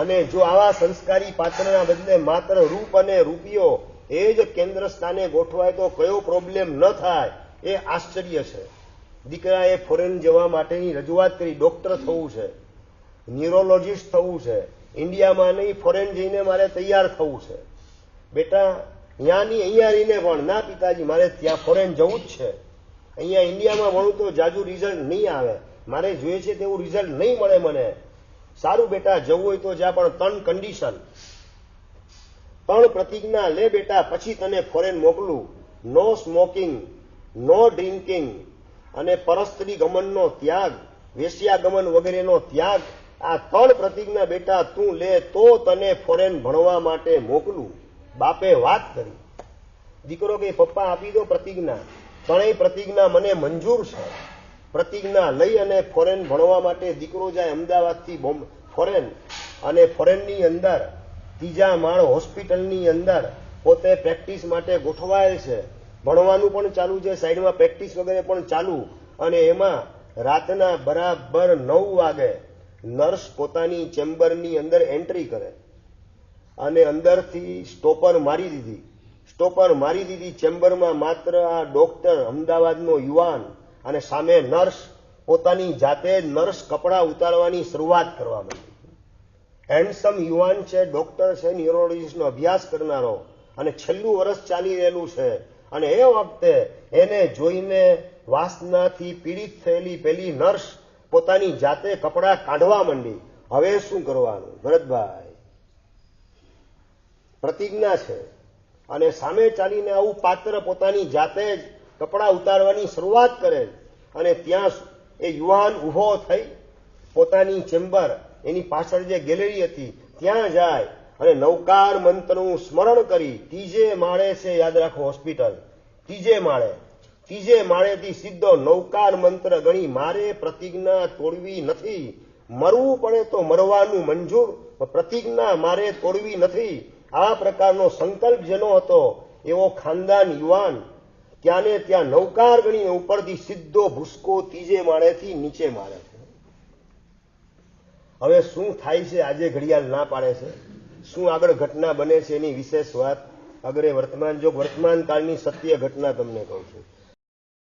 અને જો આવા સંસ્કારી પાત્રના બદલે માત્ર રૂપ અને રૂપિયો એ જ કેન્દ્ર સ્થાને ગોઠવાય તો કયો પ્રોબ્લેમ ન થાય એ આશ્ચર્ય છે. દીકરાએ ફોરેન જવા માટેની રજૂઆત કરી. ડોક્ટર થવું છે, ન્યુરોલોજીસ્ટ થવું છે, ઇન્ડિયામાં નહીં ફોરેન જઈને મારે તૈયાર થવું છે. બેટા અહીંયાની અહીંયા રહીને પણ ના પિતાજી મારે ત્યાં ફોરેન જવું જ છે. અહીંયા ઇન્ડિયામાં ભણું તો જાજુ રિઝલ્ટ નહીં આવે, મારે જોઈએ છે તેવું રિઝલ્ટ નહીં મળે મને. સારું બેટા, જવું હોય તો જા, પણ 3 કન્ડિશન, 3 પ્રતિજ્ઞા લે બેટા, પછી તને ફોરેન મોકલું. નો સ્મોકિંગ, નો ડ્રિંકિંગ, અને પરસ્ત્રી ગમનનો ત્યાગ, વેશ્યા ગમન વગેરેનો ત્યાગ. આ 3 પ્રતિજ્ઞા બેટા તું લે તો તને ફોરેન ભણવા માટે મોકલું. બાપે વાત કરી. દીકરો કે પપ્પા આપી દો પ્રતિજ્ઞા. 3 પ્રતિજ્ઞા મને મંજૂર છે. પ્રતિજ્ઞા લઈ અને ફોરેન ભણવા માટે દીકરો જાય અમદાવાદથી ફોરેન, અને ફોરેનની અંદર 3જા માળ હોસ્પિટલની અંદર પોતે પ્રેક્ટિસ માટે ગોઠવાયેલ છે, ભણવાનું પણ ચાલુ છે, સાઈડમાં પ્રેક્ટિસ વગેરે પણ ચાલુ, અને એમાં રાતના બરાબર 9 વાગે નર્સ પોતાની ચેમ્બરની અંદર એન્ટ્રી કરે અને અંદરથી સ્ટોપર મારી દીધી ચેમ્બરમાં માત્ર આ ડોક્ટર અમદાવાદનો યુવાન અને સામે નર્સ પોતાની જાતે નર્સ કપડાં ઉતારવાની શરૂઆત કરવા માંડી. હેન્ડસમ યુવાન છે, ડોક્ટર છે, ન્યુરોલોજીસ્ટનો અભ્યાસ કરનારો, અને છેલ્લું વર્ષ ચાલી રહેલું છે, અને એ વખતે એને જોઈને વાસનાથી પીડિત થયેલી પેલી નર્સ પોતાની જાતે કપડાં કાઢવા માંડી. હવે શું કરવાનું ભરતભાઈ? પ્રતિજ્ઞા છે, અને સામે ચાલીને આવું પાત્ર પોતાની જાતે જ કપડાં ઉતારવાની શરૂઆત કરે, અને ત્યાં એ યુવાન ઊભો થઈ પોતાની ચેમ્બર, એની પાછળ જે ગેલેરી હતી ત્યાં જાય અને નવકાર મંત્રનું સ્મરણ કરી, ત્રીજે માળે છે, યાદ રાખો હોસ્પિટલ, ત્રીજે માળેથી સીધો નવકાર મંત્ર ગણી, મારે પ્રતિજ્ઞા તોડવી નથી, મરવું પડે તો મરવાનું મંજૂર, પ્રતિજ્ઞા મારે તોડવી નથી, આ પ્રકારનો સંકલ્પ જેનો હતો એવો ખાનદાન યુવાન ત્યાં ને ત્યાં નવકાર ગણીને ઉપરથી સીધો ભૂસકો ત્રીજે માળેથી નીચે મારે છે. હવે શું થાય છે? આજે ઘડિયાળ ના પાડે છે. શું આગળ ઘટના બને છે એની વિશેષ વાત અગરે વર્તમાન કાળની સત્ય ઘટના તમને કહું છું.